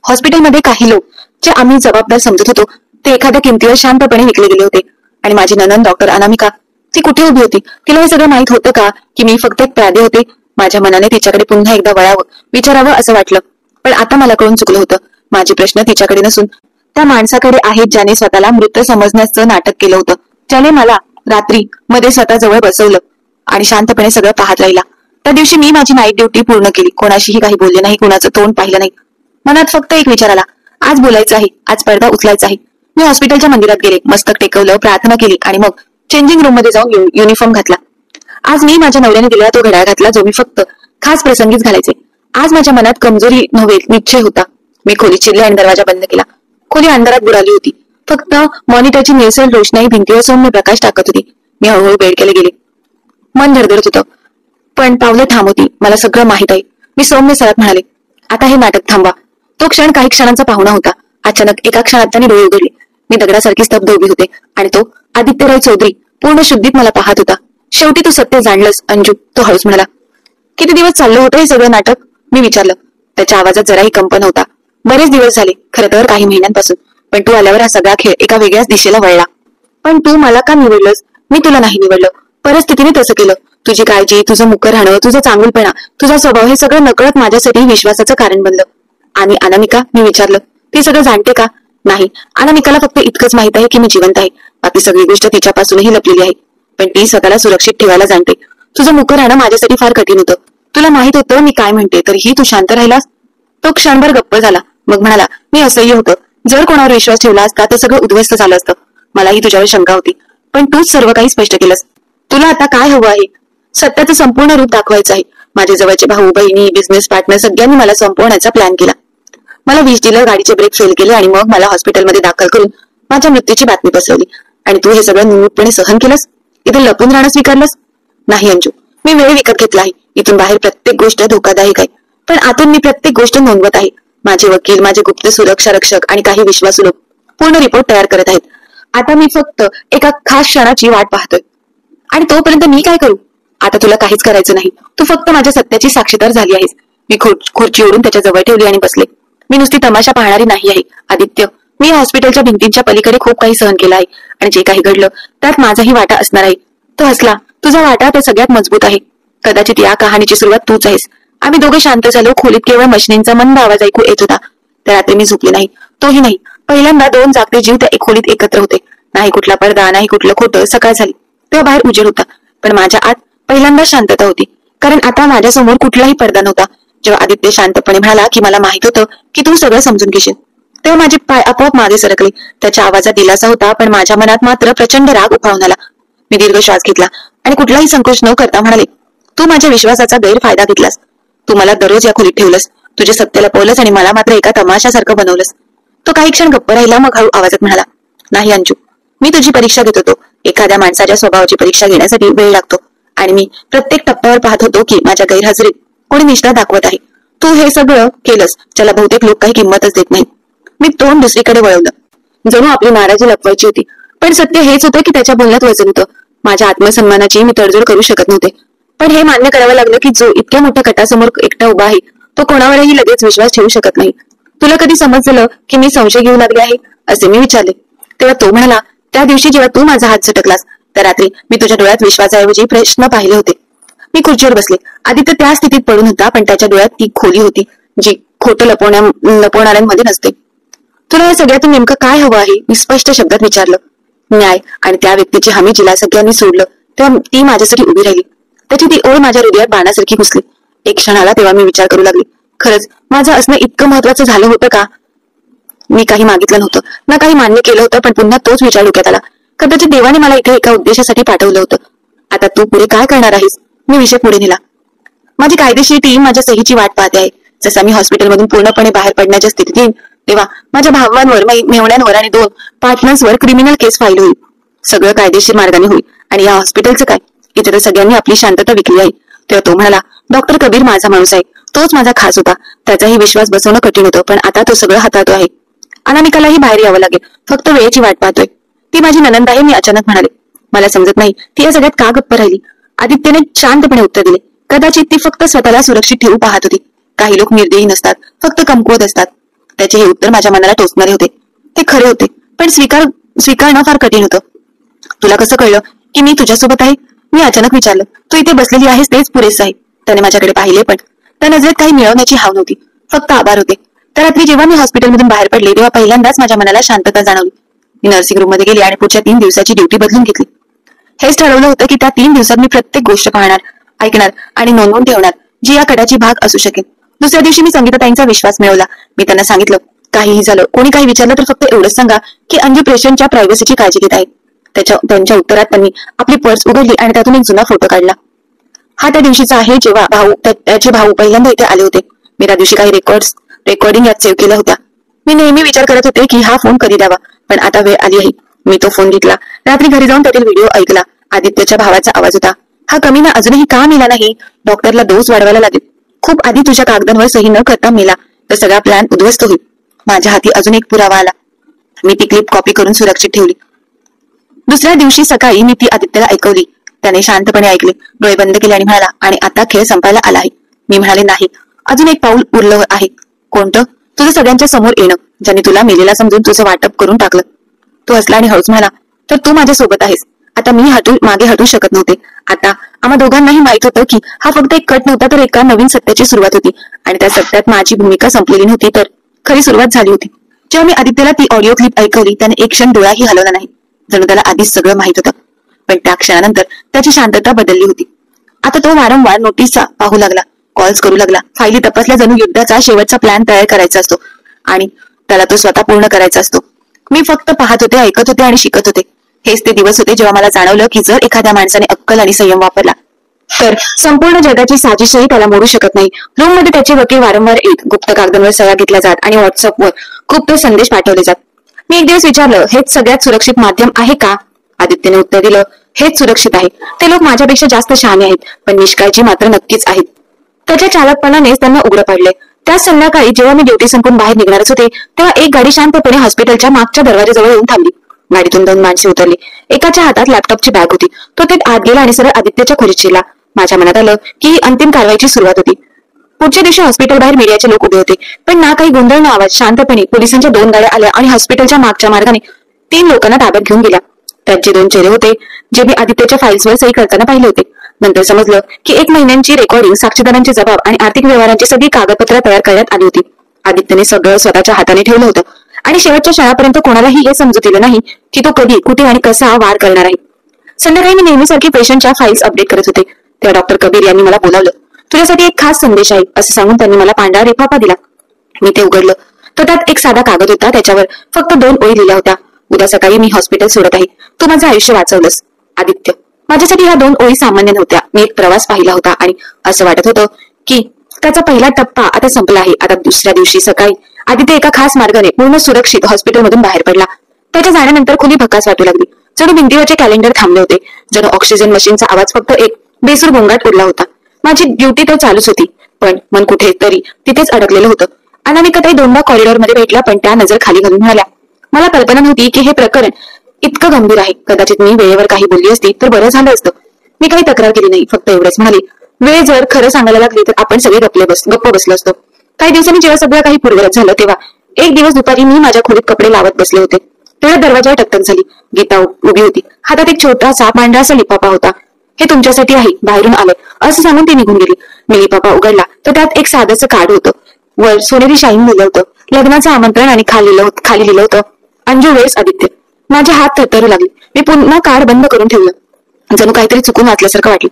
हॉस्पिटलमध्ये काही लोक जे आम्ही जबाबदार समजत होतो ते एखाद्या किमतीवर शांतपणे विकले गेले होते. आणि माझी नणंद डॉक्टर अनामिका, ती कुठे उभी होती? तिला हे सगळं माहित होतं का की मी फक्त एक प्यादे होते? माझ्या मनाने तिच्याकडे पुन्हा एकदा वळावं, विचारावं असं वाटलं, पण आता मला कळून चुकलं होतं. माझे प्रश्न तिच्याकडे नसून त्या माणसाकडे आहेत ज्याने स्वतःला मृत समजण्याचं नाटक केलं होतं, ज्याने मला रात्री मध्ये स्वतः जवळ बसवलं आणि शांतपणे सगळं पाहत राहिला. त्या दिवशी मी माझी नाईट ड्युटी पूर्ण केली, कोणाशीही काही बोलले नाही, कोणाचं तोंड पाहिलं नाही. मनात फक्त एक विचार आला, आज बोलायचं आहे, आज पडदा उचलायचा आहे. मी हॉस्पिटलच्या मंदिरात गेले, मस्तक टेकवलं, प्रार्थना केली आणि मग चेंजिंग रूम मध्ये जाऊन युनिफॉर्म घातला. आज मी माझ्या नवऱ्याने दिलेला तो घड्याळ घातला जो मी फक्त खास प्रसंगीच घालायचे. आज माझ्या मनात कमजोरी नव्हे, निश्चय होता. मी खोलीत शिरले आणि दरवाजा बंद केला. खोली अंधारात बुडाली होती. फक्त मॉनिटरची निळसर रोषणाई भिंतीवर सौम्य प्रकाश टाकत होती. मी हळूहळू बेडकडे गेले. मन धडधडत होतं, पण पावलं ठाम होती. मला सगळं माहित आहे. मी सौम्य सरळ म्हणाले, आता हे नाटक थांबवा. तो क्षण काही क्षणांचा पाहुणा होता. अचानक एका क्षणात त्याने डोळे उघडले. मी दगडासारखी स्तब्ध उभी होते आणि तो आदित्यराय चौधरी पूर्ण शुद्धीत मला पाहत होता. शेवटी तू सत्य जाणलंस अंजू, तो हळूच म्हणाला. किती दिवस चाललं होतं हे सगळं नाटक? मी विचारलं. त्याच्या आवाजात जराही कंपन होता. बरेच दिवस झाले, खरं तर काही महिन्यांपासून, पण तू आल्यावर हा सगळा खेळ एका वेगळ्याच दिशेला वळला. पण तू मला का निवडलंस? मी तुला नाही निवडलं, परिस्थितीने तसं केलं. तुझी काळजी, तुझं मुख राहणं, तुझं चांगुलपणा, तुझा स्वभाव हे सगळं नकळत माझ्यासाठी विश्वासाचं कारण बनलं. आणि अनामिका? मी विचारलं. ती सगळं जाणते का? नाही, अनामिकाला फक्त इतकंच माहित आहे की मी जिवंत आहे. बाकी सगळी गोष्ट तिच्यापासूनही लपलेली आहे, पण ती स्वतःला सुरक्षित ठेवायला जाणते. तुझं मुख राहणं माझ्यासाठी फार कठीण होतं. तुला माहित होतं मी काय म्हणते, तरीही तू शांत राहिलास. तो क्षणभर गप्प झाला, मग म्हणाला, मी असह्य होतं. जर कोणावर विश्वास ठेवला असता तर सगळं उद्ध्वस्त झालं असतं. मलाही तुझ्यावर शंका होती, पण तूच सर्व काही स्पष्ट केलंस. तुला आता काय हवं आहे? सत्याचं संपूर्ण रूप दाखवायचं आहे. माझे जवळचे भाऊ बहिणी, बिझनेस पार्टनर सगळ्यांनी मला संपवण्याचा प्लॅन केला. मला विष दिलं, गाडीचे ब्रेक फेल केले आणि मग मला हॉस्पिटलमध्ये दाखल करून माझ्या मृत्यूची बातमी पसरवली. आणि तू हे सगळं निमूटपणे सहन केलंस? इथे लपून राहणं स्वीकारलंस? नाही अंजू, मी वेळ विकत घेतला आहे. इथून बाहेर प्रत्येक गोष्ट धोकादायक आहे, पण आतून मी प्रत्येक गोष्ट नोंदवत आहे. माझे वकील, माझे गुप्त सुरक्षा रक्षक आणि काही विश्वासू लोक पूर्ण रिपोर्ट तयार करत आहेत. आता मी फक्त एका खास क्षणाची वाट पाहतोय. आणि तोपर्यंत मी काय करू? आता तुला काहीच करायचं नाही. तू फक्त माझ्या सत्याची साक्षीदार झाली आहेस. मी खुर्ची ओढून त्याच्या जवळ ठेवली आणि बसले. मी नुसती तमाशा पाहणारी नाही आहे आदित्य. मी हॉस्पिटलच्या भिंतींच्या पलीकडे खूप काही सहन केलं आहे आणि जे काही घडलं त्यात माझाही वाटा असणार आहे. तो हसला. तुझा वाटा तर सगळ्यात मजबूत आहे. कदाचित या कहाणीची सुरुवात तूच आहेस. आम्ही दोघे शांत झालो. खोलीत केवळ मशिनींचा मंद आवाज ऐकू येत होता. त्या रात्री मी झोपले नाही, तोही नाही. पहिल्यांदा दोन जागते जीव त्या खोलीत एकत्र होते. नाही कुठला पडदा, नाही कुठलं खोटं. सकाळ झाली तेव्हा बाहेर उजेड होता, पण माझ्या आत पहिल्यांदा शांतता होती, कारण आता माझ्यासमोर कुठलाही पडदा नव्हता. जेव्हा आदित्य शांतपणे म्हणाला की मला माहित होतं की तू सगळं समजून घेशील, तेव्हा माझे पाय आपोआप मागे सरकले. त्याच्या आवाजात दिलासा होता, पण माझ्या मनात मात्र प्रचंड राग उफाळून आला. मी दीर्घ श्वास घेतला आणि कुठलाही संकोच न करता म्हणाले, तू माझ्या विश्वासाचा गैरफायदा घेतलास. तू मला दररोज या खोलीत ठेवलंस, तुझे सत्य लपवलंस आणि मला मात्र एका तमाशासारखं बनवलंस. तो काही क्षण गप्प राहिला, मग हळू आवाजात म्हणाला, नाही अंजू, मी तुझी परीक्षा घेत होतो. एखाद्या माणसाच्या स्वभावाची परीक्षा घेण्यासाठी वेळ लागतो आणि मी प्रत्येक टप्प्यावर पाहत होतो की माझ्या गैरहजेरीत कोणी निष्ठा दाखवत आहे. तू हे सगळं केलंस ज्याला बहुतेक लोक काही किंमतच देत नाही. मी तोंड दुसरीकडे वळवलं, जणू आपली नाराजी लपवायची होती, पण सत्य हेच होतं की त्याच्या बोलण्यात वजन होतं. माझ्या आत्मसन्मानाची मी तडजोड करू शकत नव्हते, पण हे मान्य करावं लागलं की जो इतक्या मोठ्या कटासमोर एकटा उभा आहे तो कोणावरही लगेच विश्वास ठेवू शकत नाही. तुला कधी समजलं की मी संशय घेऊ लागले आहे, असे मी विचारले. तेव्हा तो म्हणाला, त्या दिवशी जेव्हा तू माझा हात झटकलास त्या रात्री मी तुझ्या डोळ्यात विश्वासाऐवजी प्रश्न पाहिले होते. मी खुर्चीवर बसले. आदित्य त्या स्थितीत पडून होता, पण त्याच्या डोळ्यात ती खोली होती जी खोटं लपवणाऱ्यांमध्ये नसते. तुला या सगळ्यातून नेमकं काय हवं आहे, मी स्पष्ट शब्दात विचारलं. न्याय आणि त्या व्यक्तीची हमी जिला सगळ्यांनी सोडलं तेव्हा ती माझ्यासाठी उभी राहिली. त्याची ती ओळ माझ्या हृदयात बाणासारखी घुसली. एक क्षणाला तेव्हा मी विचार करू लागले, खरंच माझं असणं इतकं महत्वाचं झालं होतं का? मी काही मागितलं नव्हतं, ना काही मान्य केलं होतं, पण पुन्हा तोच विचार डोक्यात आला. कदाचित देवाने मला इथे एका उद्देशासाठी पाठवलं होतं. आता तू पुढे काय करणार आहेस? मी विषय पुढे नेला. माझी कायदेशीर टीम माझ्या सहीची वाट पाहते आहे. जसा मी हॉस्पिटलमधून पूर्णपणे बाहेर पडण्याच्या स्थितीत येईन तेव्हा माझ्या भावांवर, मेवण्यांवर आणि 2 पार्टनर्सवर क्रिमिनल केस फाईल होईल. सगळं कायदेशीर मार्गाने होईल. आणि या हॉस्पिटलचं काय? इथे तर सगळ्यांनी आपली शांतता विकली आहे. तेव्हा तो म्हणाला, डॉक्टर कबीर माझा माणूस आहे, तोच माझा खास होता. त्याचाही विश्वास बसवणं कठीण होतं, पण आता तो सगळं हाताळतो आहे. अनामिकालाही बाहेर यावं लागेल, फक्त वेळेची वाट पाहतोय. ती माझी नणंद आहे, मी अचानक म्हणाले. मला समजत नाही ती या सगळ्यात का गप्प राहिली. आदित्यने शांतपणे उत्तर दिले, कदाचित ती फक्त स्वतःला सुरक्षित ठेवू पाहत होती. काही लोक निर्दयी नसतात, फक्त कमकुवत असतात. त्याचे हे उत्तर माझ्या मनाला टोचणारे होते. ते खरे होते, पण स्वीकारणं फार कठीण होतं. तुला कसं कळलं की मी तुझ्यासोबत आहे? मी अचानक विचारलं. तू इथे बसलेली आहेस तेच पुरेसं आहे. त्याने माझ्याकडे पाहिले, पण त्या नजरेत काही मिळवण्याची हाव नव्हती, फक्त आभार होते. त्या रात्री जेव्हा मी हॉस्पिटलमधून बाहेर पडले तेव्हा पहिल्यांदाच माझ्या मनाला शांतता जाणवली. मी नर्सिंग रूम मध्ये गेले आणि पुढच्या 3 दिवसाची ड्युटी बदलून घेतली. हेच ठरवलं होतं की त्या 3 दिवसात मी प्रत्येक गोष्ट पाहणार, ऐकणार आणि नोंदवून ठेवणार जी या कडाची भाग असू शकेल. दुसऱ्या दिवशी मी संगीताताईंचा विश्वास मिळवला. मी त्यांना सांगितलं, काहीही झालं, कोणी काही विचारलं तर फक्त एवढंच सांगा की अंजू पेशंटच्या प्रायव्हसीची काळजी घेत आहे. त्यांच्या उत्तरात त्यांनी आपली पर्स उघडली आणि त्यातून एक जुना फोटो काढला. हा त्या दिवशीचा आहे जेव्हा त्याचे भाऊ पहिल्यांदा इथे आले होते. मी त्या दिवशी काही रेकॉर्डिंग यात सेव्ह केल्या होत्या. मी नेहमी विचार करत होते की हा फोन कधी द्यावा, पण आता वेळ आली आहे. मी तो फोन घेतला. रात्री घरी जाऊन त्यातील व्हिडिओ ऐकला. आदित्यच्या भावाचा आवाज होता, हा कमीना अजूनही का मेला नाही? डॉक्टरला डोस वाढवायला लागेल. खूप आधी तुझ्या कागदांवर सही न करता मेला तर सगळा प्लॅन उद्ध्वस्त होईल. माझ्या हाती अजून एक पुरावा आला. मी ती क्लिप कॉपी करून सुरक्षित ठेवली. दुसऱ्या दिवशी सकाळी मी ती आदित्यला ऐकवली. त्याने शांतपणे ऐकले, डोळे बंद केले आणि म्हणाला, आणि आता खेळ संपायला आला आहे. मी म्हणाले, नाही, अजून एक पाऊल उरलं आहे. कोणतं? तुझं सगळ्यांच्या समोर येणं, ज्याने तुला मेलेला समजून तुझं वाटप करून टाकलं. तो हसला आणि हळूच म्हणाला, तर तू माझ्या सोबत आहेस. आता मी मागे हटू शकत नव्हते. आता आम्हा दोघांनाही माहित होतं की हा फक्त एक कट नव्हता, तर एका नवीन सत्याची सुरुवात होती. आणि त्या सत्यात माझी भूमिका संपलेली नव्हती, तर खरी सुरुवात झाली होती. जेव्हा मी आदित्यला ती ऑडिओ क्लिप ऐकवली त्याने एक क्षण डोळाही हलवला नाही, जणू त्याला आधीच सगळं माहित होतं. पण त्या क्षणानंतर त्याची शांतता बदलली होती. आता तो वारंवार नोटीसा पाहू लागला, कॉल्स करू लागला, फायली तपासल्या, जणू युद्धाचा शेवटचा प्लॅन तयार करायचा असतो आणि त्याला तो स्वतः पूर्ण करायचा असतो. मी फक्त पाहत होते, ऐकत होते आणि शिकत होते. हेच ते दिवस होते जेव्हा मला जाणवलं की जर एखाद्या माणसाने अक्कल आणि संयम वापरला तर संपूर्ण जगाची साजिशही त्याला मोडू शकत नाही. रूम मध्ये त्याचे वकील वारंवार येत, गुप्त कागदांवर सह्या घेतल्या जात आणि व्हॉट्सअपवर गुप्त संदेश पाठवले जात. मी एक दिवस विचारलं, हेच सगळ्यात सुरक्षित माध्यम आहे का? आदित्यने उत्तर दिलं, हेच सुरक्षित आहे. ते लोक माझ्यापेक्षा जास्त शहाणे आहेत, पण निष्काळजी मात्र नक्कीच आहेत. त्याच्या चालकपणानेच त्यांना उघड पाडले. त्याच संध्याकाळी जेव्हा मी ड्युटी संपून बाहेर निघणारच होते तेव्हा एक गाडी शांतपणे हॉस्पिटलच्या मागच्या दरवाजाजवळ येऊन थांबली. गाडीतून 2 माणसे उतरली. एकाच्या हातात लॅपटॉपची बॅग होती. तो त्यात आत गेला आणि सरळ आदित्यच्या खोलीत शिरला. माझ्या मनात आलं की ही अंतिम कारवाईची सुरुवात होती. पुढच्या दिवशी हॉस्पिटल बाहेर मीडियाचे लोक उभे होते, पण ना काही गोंधळ ना आवाज. शांतपणे पोलिसांच्या 2 गाड्या आल्या आणि हॉस्पिटलच्या मागच्या मार्गाने 3 लोकांना ताब्यात घेऊन गेल्या. त्यांचे 2 चेहरे होते जे मी आदित्यच्या फाईल्सवर सही करताना पाहिले होते. नंतर समजलं की 1 महिन्यांची रेकॉर्डिंग, साक्षीदारांचे जबाब आणि आर्थिक व्यवहारांची सगळी कागदपत्र तयार करण्यात आली होती. आदित्यने सगळं स्वतःच्या हाताने ठेवलं होतं आणि शेवटच्या क्षणापर्यंत कोणालाही हे समजून नाही की तो कधी, कुठे आणि कसा वार करणार आहे. संध्याकाळी मी नेहमीसारखी पेशंटच्या फाईल्स अपडेट करत होते. तेव्हा डॉक्टर कबीर यांनी मला बोलावलं. तुझ्यासाठी एक खास संदेश आहे असं सांगून त्यांनी मला पांढरा लिफाफा दिला. मी ते उघडलं तर त्यात एक साधा कागद होता. त्याच्यावर फक्त 2 ओळी लिहिल्या होत्या. उद्या सकाळी मी हॉस्पिटल सोडत आहे. तू माझं आयुष्य वाचवलंस आदित्य. माझ्यासाठी ह्या 2 ओळी सामान्य नव्हत्या. मी एक प्रवास पाहिला होता आणि असं वाटत होतं की त्याचा पहिला टप्पा आता संपला आहे. आता दुसऱ्या दिवशी सकाळी आदित्य एका खास मार्गाने पूर्ण सुरक्षित हॉस्पिटलमधून बाहेर पडला. त्याच्या जाण्यानंतर खुली भकास वाटू लागली. जणू भिंतीवरचे कॅलेंडर थांबले होते. जणू ऑक्सिजन मशीनचा आवाज फक्त एक बेसूर गोंगाट उडला होता. माझी ड्युटी तर चालूच होती, पण मन कुठेतरी तिथेच अडकलेलं होतं. अनामिकाताई 2दा कॉरिडॉरमध्ये भेटल्या, पण त्या नजर खाली घालून म्हणाल्या, मला कल्पना नव्हती की हे प्रकरण इतकं गंभीर आहे. कदाचित मी वेळेवर काही बोलली असती तर बरं झालं असतं. मी काही तक्रार केली नाही, फक्त एवढंच म्हणाले, वेळ जर खरं सांगायला लागली तर आपण सगळे गप्प बसलो असतो. काही दिवसांनी जेव्हा सगळं काही पूर्ववत झालं तेव्हा एक दिवस दुपारी मी माझ्या खोलीत कपडे लावत बसले होते. तेव्हा दरवाजावर टकटक झाली. गीता उभी होती. हातात एक छोटासा पांढरासा लिफाफा होता. हे तुमच्यासाठी आहे, बाहेरून आलं असं सांगून ती निघून गेली. मी लिफाफा उघडला तर त्यात एक साधंसं कार्ड होतं. वर सोनेरी शाईन लिहिलं होतं, लग्नाचं आमंत्रण, आणि खाली लिहिलं होतं, अंजू वेळेस आदित्य. माझे हात थरथरू लागले. मी पुन्हा कार्ड बंद करून ठेवलं. जणू काहीतरी चुकून वाचल्यासारखं वाटलं,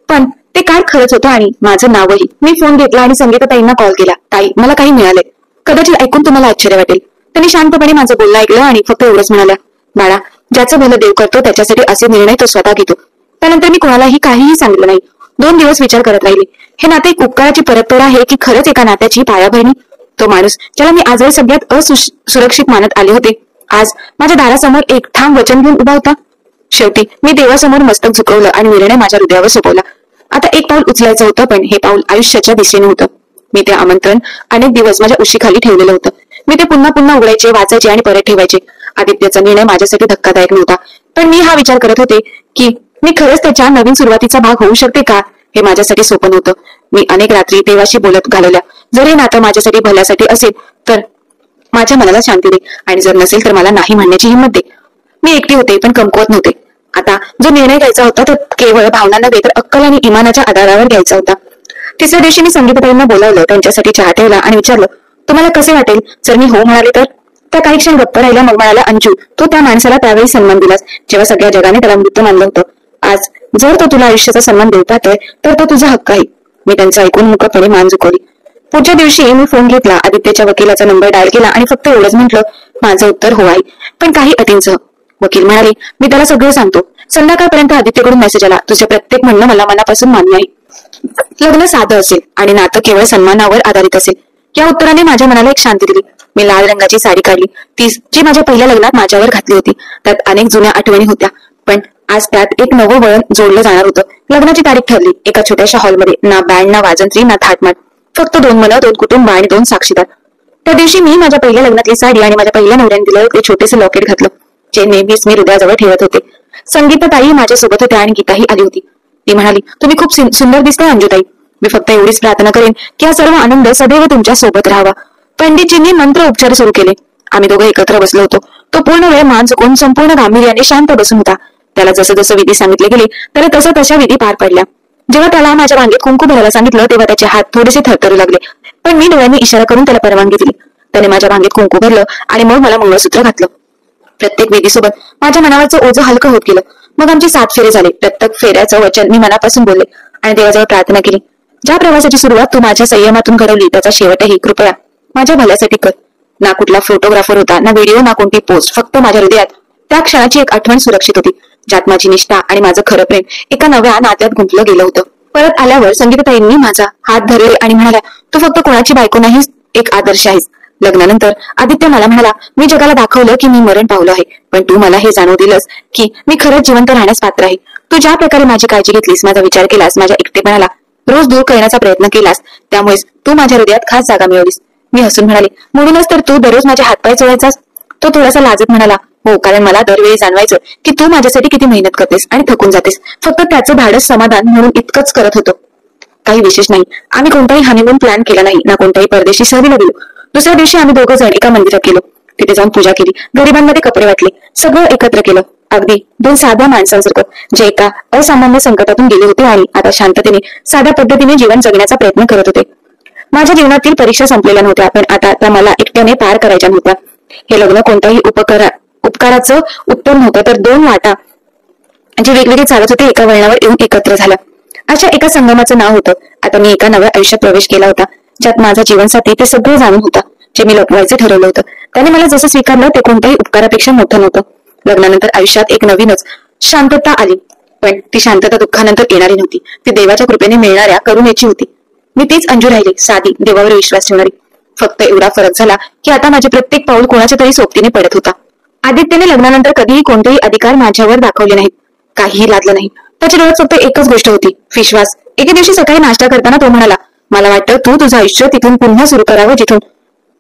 पण ते कार्ड खरंच होतं आणि माझं नावही. मी फोन घेतला आणि संगीताताईंना कॉल केला. ताई, मला काही मिळालंय. कदाचित ऐकून तुम्हाला आश्चर्य वाटेल. त्यांनी शांतपणे माझं बोलणं ऐकलं आणि फक्त एवढंच म्हणाल्या, बाळा, ज्याचं भलं देव करतो त्याच्यासाठी असे निर्णय तो स्वतः घेतो. त्यानंतर मी कोणालाही काहीही सांगितलं नाही. 2 दिवस विचार करत राहिले. हे नाते एक उपकाराची परतफेड आहे की खरंच एका नात्याची पायाभरणी? तो माणूस ज्याला मी आजवर सगळ्यात असुरक्षित मानत आले होते, आज माझ्या दारासमोर एक ठाम वचन घेऊन उभा होता. शेवटी मी देवासमोर मस्तक झुकवलं आणि निर्णय माझ्या हृदयावर सोपवला. आता एक पाऊल उचलायचं होतं, पण हे पाऊल आयुष्याच्या दिशेने होतं. मी ते आमंत्रण अनेक दिवस माझ्या उशीखाली ठेवलेलं होतं. मी ते पुन्हा उघडायचे, वाचायचे आणि परत ठेवायचे. आदित्यचा निर्णय माझ्यासाठी धक्कादायक नव्हता, पण मी हा विचार करत होते की मी खरंच त्याच्या नवीन सुरुवातीचा भाग होऊ शकते का, हे माझ्यासाठी सोपं नव्हतं. मी अनेक रात्री देवाशी बोलत घालवल्या, जर हे नातं माझ्यासाठी भल्यासाठी असेल तर माझ्या मनाला शांती दे, आणि जर नसेल तर मला नाही म्हणण्याची हिंमत दे. मी एकटी होते, पण कमकुवत नव्हते. आता जो निर्णय घ्यायचा होता तो केवळ भावना नव्हे तर अक्कल आणि इमानाच्या आधारावर घ्यायचा होता. तिसऱ्या दिवशी मी संगीताताईंना बोलावलं, त्यांच्यासाठी चहा ठेवला आणि विचारलं, तुम्हाला कसे वाटेल जर मी हो म्हणाले तर? त्या काही क्षण गप्प राहिल्या. मग म्हणाला, अंजू, तू त्या माणसाला त्यावेळी सन्मान दिलास जेव्हा सगळ्या जगाने त्याला मृत्यू मानलं होतं. आज जर तो तुला आयुष्याचा सन्मान देऊ पाहतोय तर तो तुझा हक्क आहे. मी त्यांचं ऐकून मुकपणे मान झुकवली. पुढच्या दिवशी मी फोन घेतला, आदित्यच्या वकिलाचा नंबर डायल केला आणि फक्त एवढंच म्हटलं, माझं उत्तर हो आहे, पण काही अटींसह. वकील म्हणाले, मी त्याला सगळं सांगतो. संध्याकाळपर्यंत आदित्यकडून मेसेज आला, तुझे प्रत्येक म्हणणं मला मनापासून मान्य आहे. लग्न साधं असेल आणि नातं केवळ सन्मानावर आधारित असेल. या उत्तराने माझ्या मनाला एक शांती दिली. मी लाल रंगाची साडी काढली, ती जी माझ्या पहिल्या लग्नात माझ्यावर घातली होती. त्यात अनेक जुन्या आठवणी होत्या, पण आज त्यात एक नवं वळण जोडलं जाणार होतं. लग्नाची तारीख ठरली. एका छोट्याशा हॉलमध्ये, ना बँड, ना वाजंत्री, ना थाटमाट, फक्त 2 मनं, 2 कुटुंब आणि 2 साक्षीदार. त्या दिवशी मी माझ्या पहिल्या लग्नातली साडी आणि माझ्या पहिल्या नवऱ्याने दिलेलं ते छोटेसे लॉकेट घातलं, जे नेहमीच मी हृदयाजवळ ठेवत होते. संगीताताई माझ्यासोबत होत्या आणि गीताही आली होती. ती म्हणाली, तुम्ही खूप सुंदर दिसताय अंजुताई. मी फक्त एवढीच प्रार्थना करेन की हा सर्व आनंद सदैव तुमच्या सोबत राहावा. पंडितजींनी मंत्र उपचार सुरू केले. आम्ही दोघं एकत्र बसलो होतो. तो पूर्ण वेळ मान चुकून संपूर्ण गांभीर्याने शांत बसून होता. त्याला जसं जसं विधी सांगितले गेले त्याला तशा विधी पार पडल्या. जेव्हा त्याला माझ्या वांगेत कुंकू भरायला सांगितलं तेव्हा त्याचे हात थोडेसे थरथरू लागले, पण मी डोळ्यांनी इशारा करून त्याला परवानगी दिली. त्याने माझ्या वांगेत कुंकू भरलं आणि मग मला मंगळसूत्र घातलं. प्रत्येक विधीसोबत माझ्या मनावरचं ओझं हलकं होत गेलं. मग आमचे 7 फेरे झाले. प्रत्येक फेऱ्याचं वचन मी मनापासून बोलले आणि देवाजवळ प्रार्थना केली, ज्या प्रवासाची सुरुवात तू माझ्या संयमातून घडवली त्याचा शेवटही कृपया माझ्या भल्यासाठी कर. ना कुठला फोटोग्राफर होता, ना व्हिडिओ, ना कोणती पोस्ट, फक्त माझ्या हृदयात त्या क्षणाची एक आठवण सुरक्षित होती, ज्यात माझी निष्ठा आणि माझं खरं प्रेम एका नव्या नात्यात गुंतलं गेलं होतं. परत आल्यावर संगीताताईंनी माझा हात धरले आणि म्हणाल्या, तू फक्त कोणाची बायको नाहीस, एक आदर्श आहेस. लग्नानंतर आदित्य मला म्हणाला, मी जगाला दाखवलं की मी मरण पावलं आहे, पण तू मला हे जाणवू दिलंस की मी खरंच जिवंत राहण्यास पात्र आहे. तू ज्या प्रकारे माझी काळजी घेतलीस, माझा विचार केलास, माझ्या एकटेपणाला रोज दूर करण्याचा प्रयत्न केलास, त्यामुळेच तू माझ्या हृदयात खास जागा मिळवलीस. मी हसून म्हणाले, म्हणूनच तर तू दररोज माझे हातपाय चोळायचास. तो थोडासा लाजत म्हणाला, हो, कारण मला दरवेळी जाणवायचं की तू माझ्यासाठी किती मेहनत करतेस आणि थकून जातेस. फक्त त्याचं धाडस समाधान म्हणून इतकंच करत होतो. काही विशेष नाही. आम्ही कोणताही हनीमून प्लॅन केला नाही, ना कोणत्याही परदेशी सहलीला गेलो. दुसऱ्या दिवशी आम्ही दोघं जण एका मंदिरात गेलो. तिथे जाऊन पूजा केली, गरिबांमध्ये कपडे वाटले, सगळं एकत्र केलं. अगदी दोन साध्या माणसांसारखं, जे एका असामान्य संकटातून गेले होते आणि आता शांततेने साध्या पद्धतीने जीवन जगण्याचा प्रयत्न करत होते. माझ्या जीवनातील परीक्षा संपलेल्या नव्हत्या, पण आता त्या मला एकट्याने पार करायच्या नव्हत्या. हे लग्न कोणत्याही उपकाराचं उत्तर नव्हतं, तर दोन वाटा जे वेगवेगळे चालत होते एका वळणावर येऊन एकत्र झाल्या. अशा एका संगमाचं नाव होतं. आता मी एका नव्या आयुष्यात प्रवेश केला होता, ज्यात माझा जीवनसाथी ते सगळं जाणून होता. जे मी लपवायचं ठरवलं होतं, त्याने मला जसं स्वीकारलं ते कोणत्याही उपकारापेक्षा मोठं नव्हतं. लग्नानंतर आयुष्यात एक नवीनच शांतता आली, पण ती शांतता दुःखानंतर येणारी नव्हती. ती देवाच्या कृपेने मिळणाऱ्या करुणेची होती. मी तीच अंजू राहिली, साधी, देवावर विश्वास ठेवणारी. फक्त एवढा फरक झाला की आता माझे प्रत्येक पाऊल कोणाच्या तरी सोबतीने पडत होता. आदित्यने लग्नानंतर कधीही कोणतेही अधिकार माझ्यावर दाखवले नाहीत, काहीही लादलं नाही. त्याच्या डोळ्यात फक्त एकच गोष्ट होती, विश्वास. एके दिवशी सकाळी नाश्ता करताना तो म्हणाला, मला वाटतं तू तुझं आयुष्य तिथून पुन्हा सुरू करावं जिथून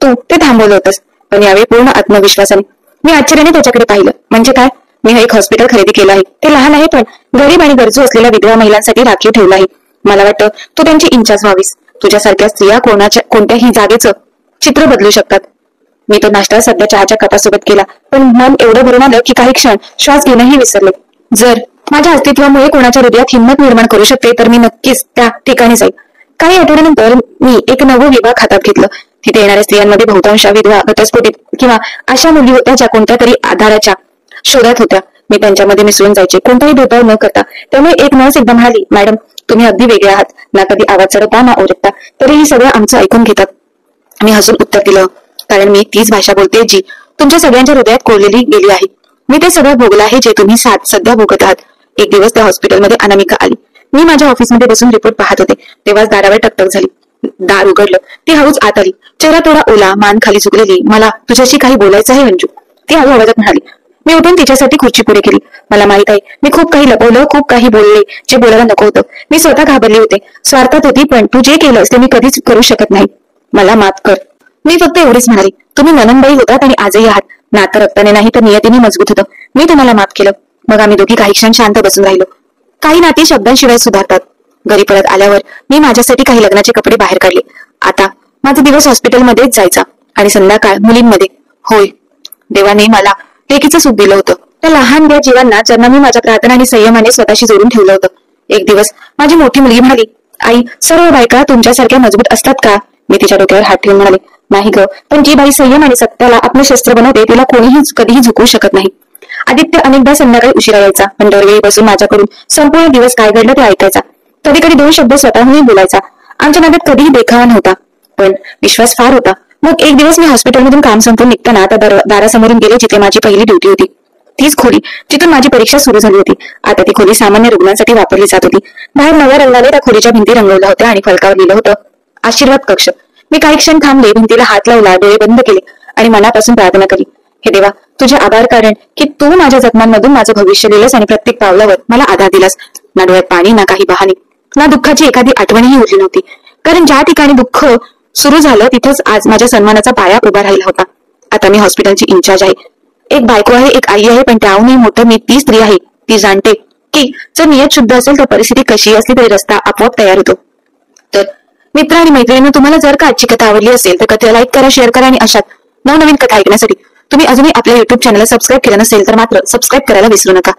तू ते थांबवलं होतंस, पण यावेळी पूर्ण आत्मविश्वासाने. मी आश्चर्याने त्याच्याकडे पाहिलं. म्हणजे काय? मी एक हॉस्पिटल खरेदी केलं आहे. ते लहान आहे, पण गरीब आणि गरजू असलेल्या विधवा महिलांसाठी राखीव ठेवलं आहे. मला वाटतं तू त्यांची इंचार्ज व्हावीस. तुझ्यासारख्या स्त्रिया कोणत्याही जागेचं चित्र बदलू शकतात. मी तो नाश्ता सध्या चहाच्या कपासोबत केला, पण मन एवढं भरून आलं की काही क्षण श्वास घेणंही विसरले. जर माझ्या अस्तित्वामुळे कोणाच्या हृदयात हिंमत निर्माण करू शकते, तर मी नक्कीच त्या ठिकाणी जाईल. काही आठवड्यानंतर मी एक नवं विभाग हातात घेतलं. तिथे येणाऱ्या स्त्रियांमध्ये बहुतांश विधवा, घटस्फोटित किंवा अशा मुली होत्या ज्या कोणत्या तरी आधाराच्या शोधात होत्या. मी त्यांच्यामध्ये मिसळून जायचे, कोणताही भेदभाव न करता. त्यामुळे एक नर्स एकदा म्हणाली, मॅडम तुम्ही अगदी वेगळे आहात, ना कधी आवाज चढवता ना ओरडता, तरीही सगळं आमचं ऐकून घेतात. मी हसून उत्तर दिलं, कारण मी तीच भाषा बोलते जी तुमच्या सगळ्यांच्या हृदयात कोरलेली गेली आहे. मी ते सगळं भोगलं आहे जे तुम्ही सध्या भोगत आहात. एक दिवस त्या हॉस्पिटलमध्ये अनामिका आली. मी माझ्या ऑफिसमध्ये बसून रिपोर्ट पाहत होते, तेव्हाच दारावर टकटक झाली. दार उघडलं. ती हळूच आत आली, चेहरा थोडा ओला, मान खाली झुकलेली. मला तुझ्याशी काही बोलायचं आहे अंजू, ती हळू आवाजात म्हणाली. मी उठून तिच्यासाठी खुर्ची पुढे केली. मला माहित आहे मी खूप काही लपवलं, खूप काही बोलले जे बोलायला नको होतं. मी स्वतः घाबरले होते, स्वार्थात होती, पण तू जे केलंस ते मी कधीच करू शकत नाही. मला माफ कर. मी फक्त एवढेच म्हणाले. तुम्ही ननंदबाई होतात आणि आजही आहात. नातं रक्ताने नाही तर नियतीने मजबूत होतं. मी तुम्हाला माफ केलं. मग आम्ही दोघी काही क्षण शांत बसून राहिलो. काही नाती शब्दांशिवाय सुधारतात. घरी परत आल्यावर मी माझ्यासाठी काही लग्नाचे कपडे बाहेर काढले. आता माझा दिवस हॉस्पिटलमध्येच जायचा आणि संध्याकाळ मुलींमध्ये. होय, देवाने मला लेकीचं सुख दिलं होतं. त्या लहान त्या जीवांना ज्यांना मी माझ्या प्रार्थना आणि संयमाने स्वतःशी जोडून ठेवलं होतं. एक दिवस माझी मोठी मुलगी म्हणाली, आई सर्व बायका तुमच्यासारख्या मजबूत असतात का? मी तिच्या डोक्यावर हात ठेवून म्हणाले, नाही ग, पण जी बाई संयम आणि सत्याला आपलं शस्त्र बनवते तिला कोणीही कधीही झुकवू शकत नाही. आदित्य अनेकदा संध्याकाळी उशिरा यायचा, पण दरवेळी बसून माझ्याकडून संपूर्ण दिवस काय घडलं ते ऐकायचा. कधी कधी 2 शब्द स्वतःहूनही बोलायचा. आमच्या नात्यात कधीही देखावा नव्हता, पण विश्वास फार होता. मग एक दिवस मी हॉस्पिटलमधून काम संपवून निघताना त्या दारासमोरून गेले जिथे माझी पहिली ड्युटी होती. तीच खोली जिथून माझी परीक्षा सुरू झाली होती. आता ती खोली सामान्य रुग्णांसाठी वापरली जात होती. बाहेर नव्या रंगाने त्या खोलीच्या भिंती रंगवल्या होत्या आणि फलकावर लिहिलं होतं, आशीर्वाद कक्ष. मी काही क्षण थांबले, भिंतीला हात लावला, डोळे बंद केले आणि मनापासून प्रार्थना केली. हे देवा, तुझे आभार, कारण की तू माझ्या जखमांमधून माझं भविष्य लिहिलंस आणि प्रत्येक पावलावर मला आधार दिलास. ना डोळ्यात पाणी, ना काही बहाणे, ना दुःखाची एखादी आठवणही उरली नव्हती. कारण ज्या ठिकाणी दुःख सुरू झालं तिथंच आज माझ्या सन्मानाचा पाया उभा राहिला होता. आता मी हॉस्पिटलची इंचार्ज आहे. एक बायको आहे, एक आई आहे, पण त्याहूनही मोठं मी ती स्त्री आहे. ती जाणते की जर नियत शुद्ध असेल तर परिस्थिती कशी असली तरी रस्ता आपोआप तयार होतो. तर मित्र आणि मैत्रिणींनो, तुम्हाला जर का आजची कथा आवडली असेल तर कथेला लाईक करा, शेअर करा आणि अशाच नवनवीन कथा ऐकण्यासाठी तुम्ही अजूनही आपल्या युट्यूब चॅनलला सबस्क्राईब केलं नसेल तर मात्र सबस्क्राईब करायला विसरू नका.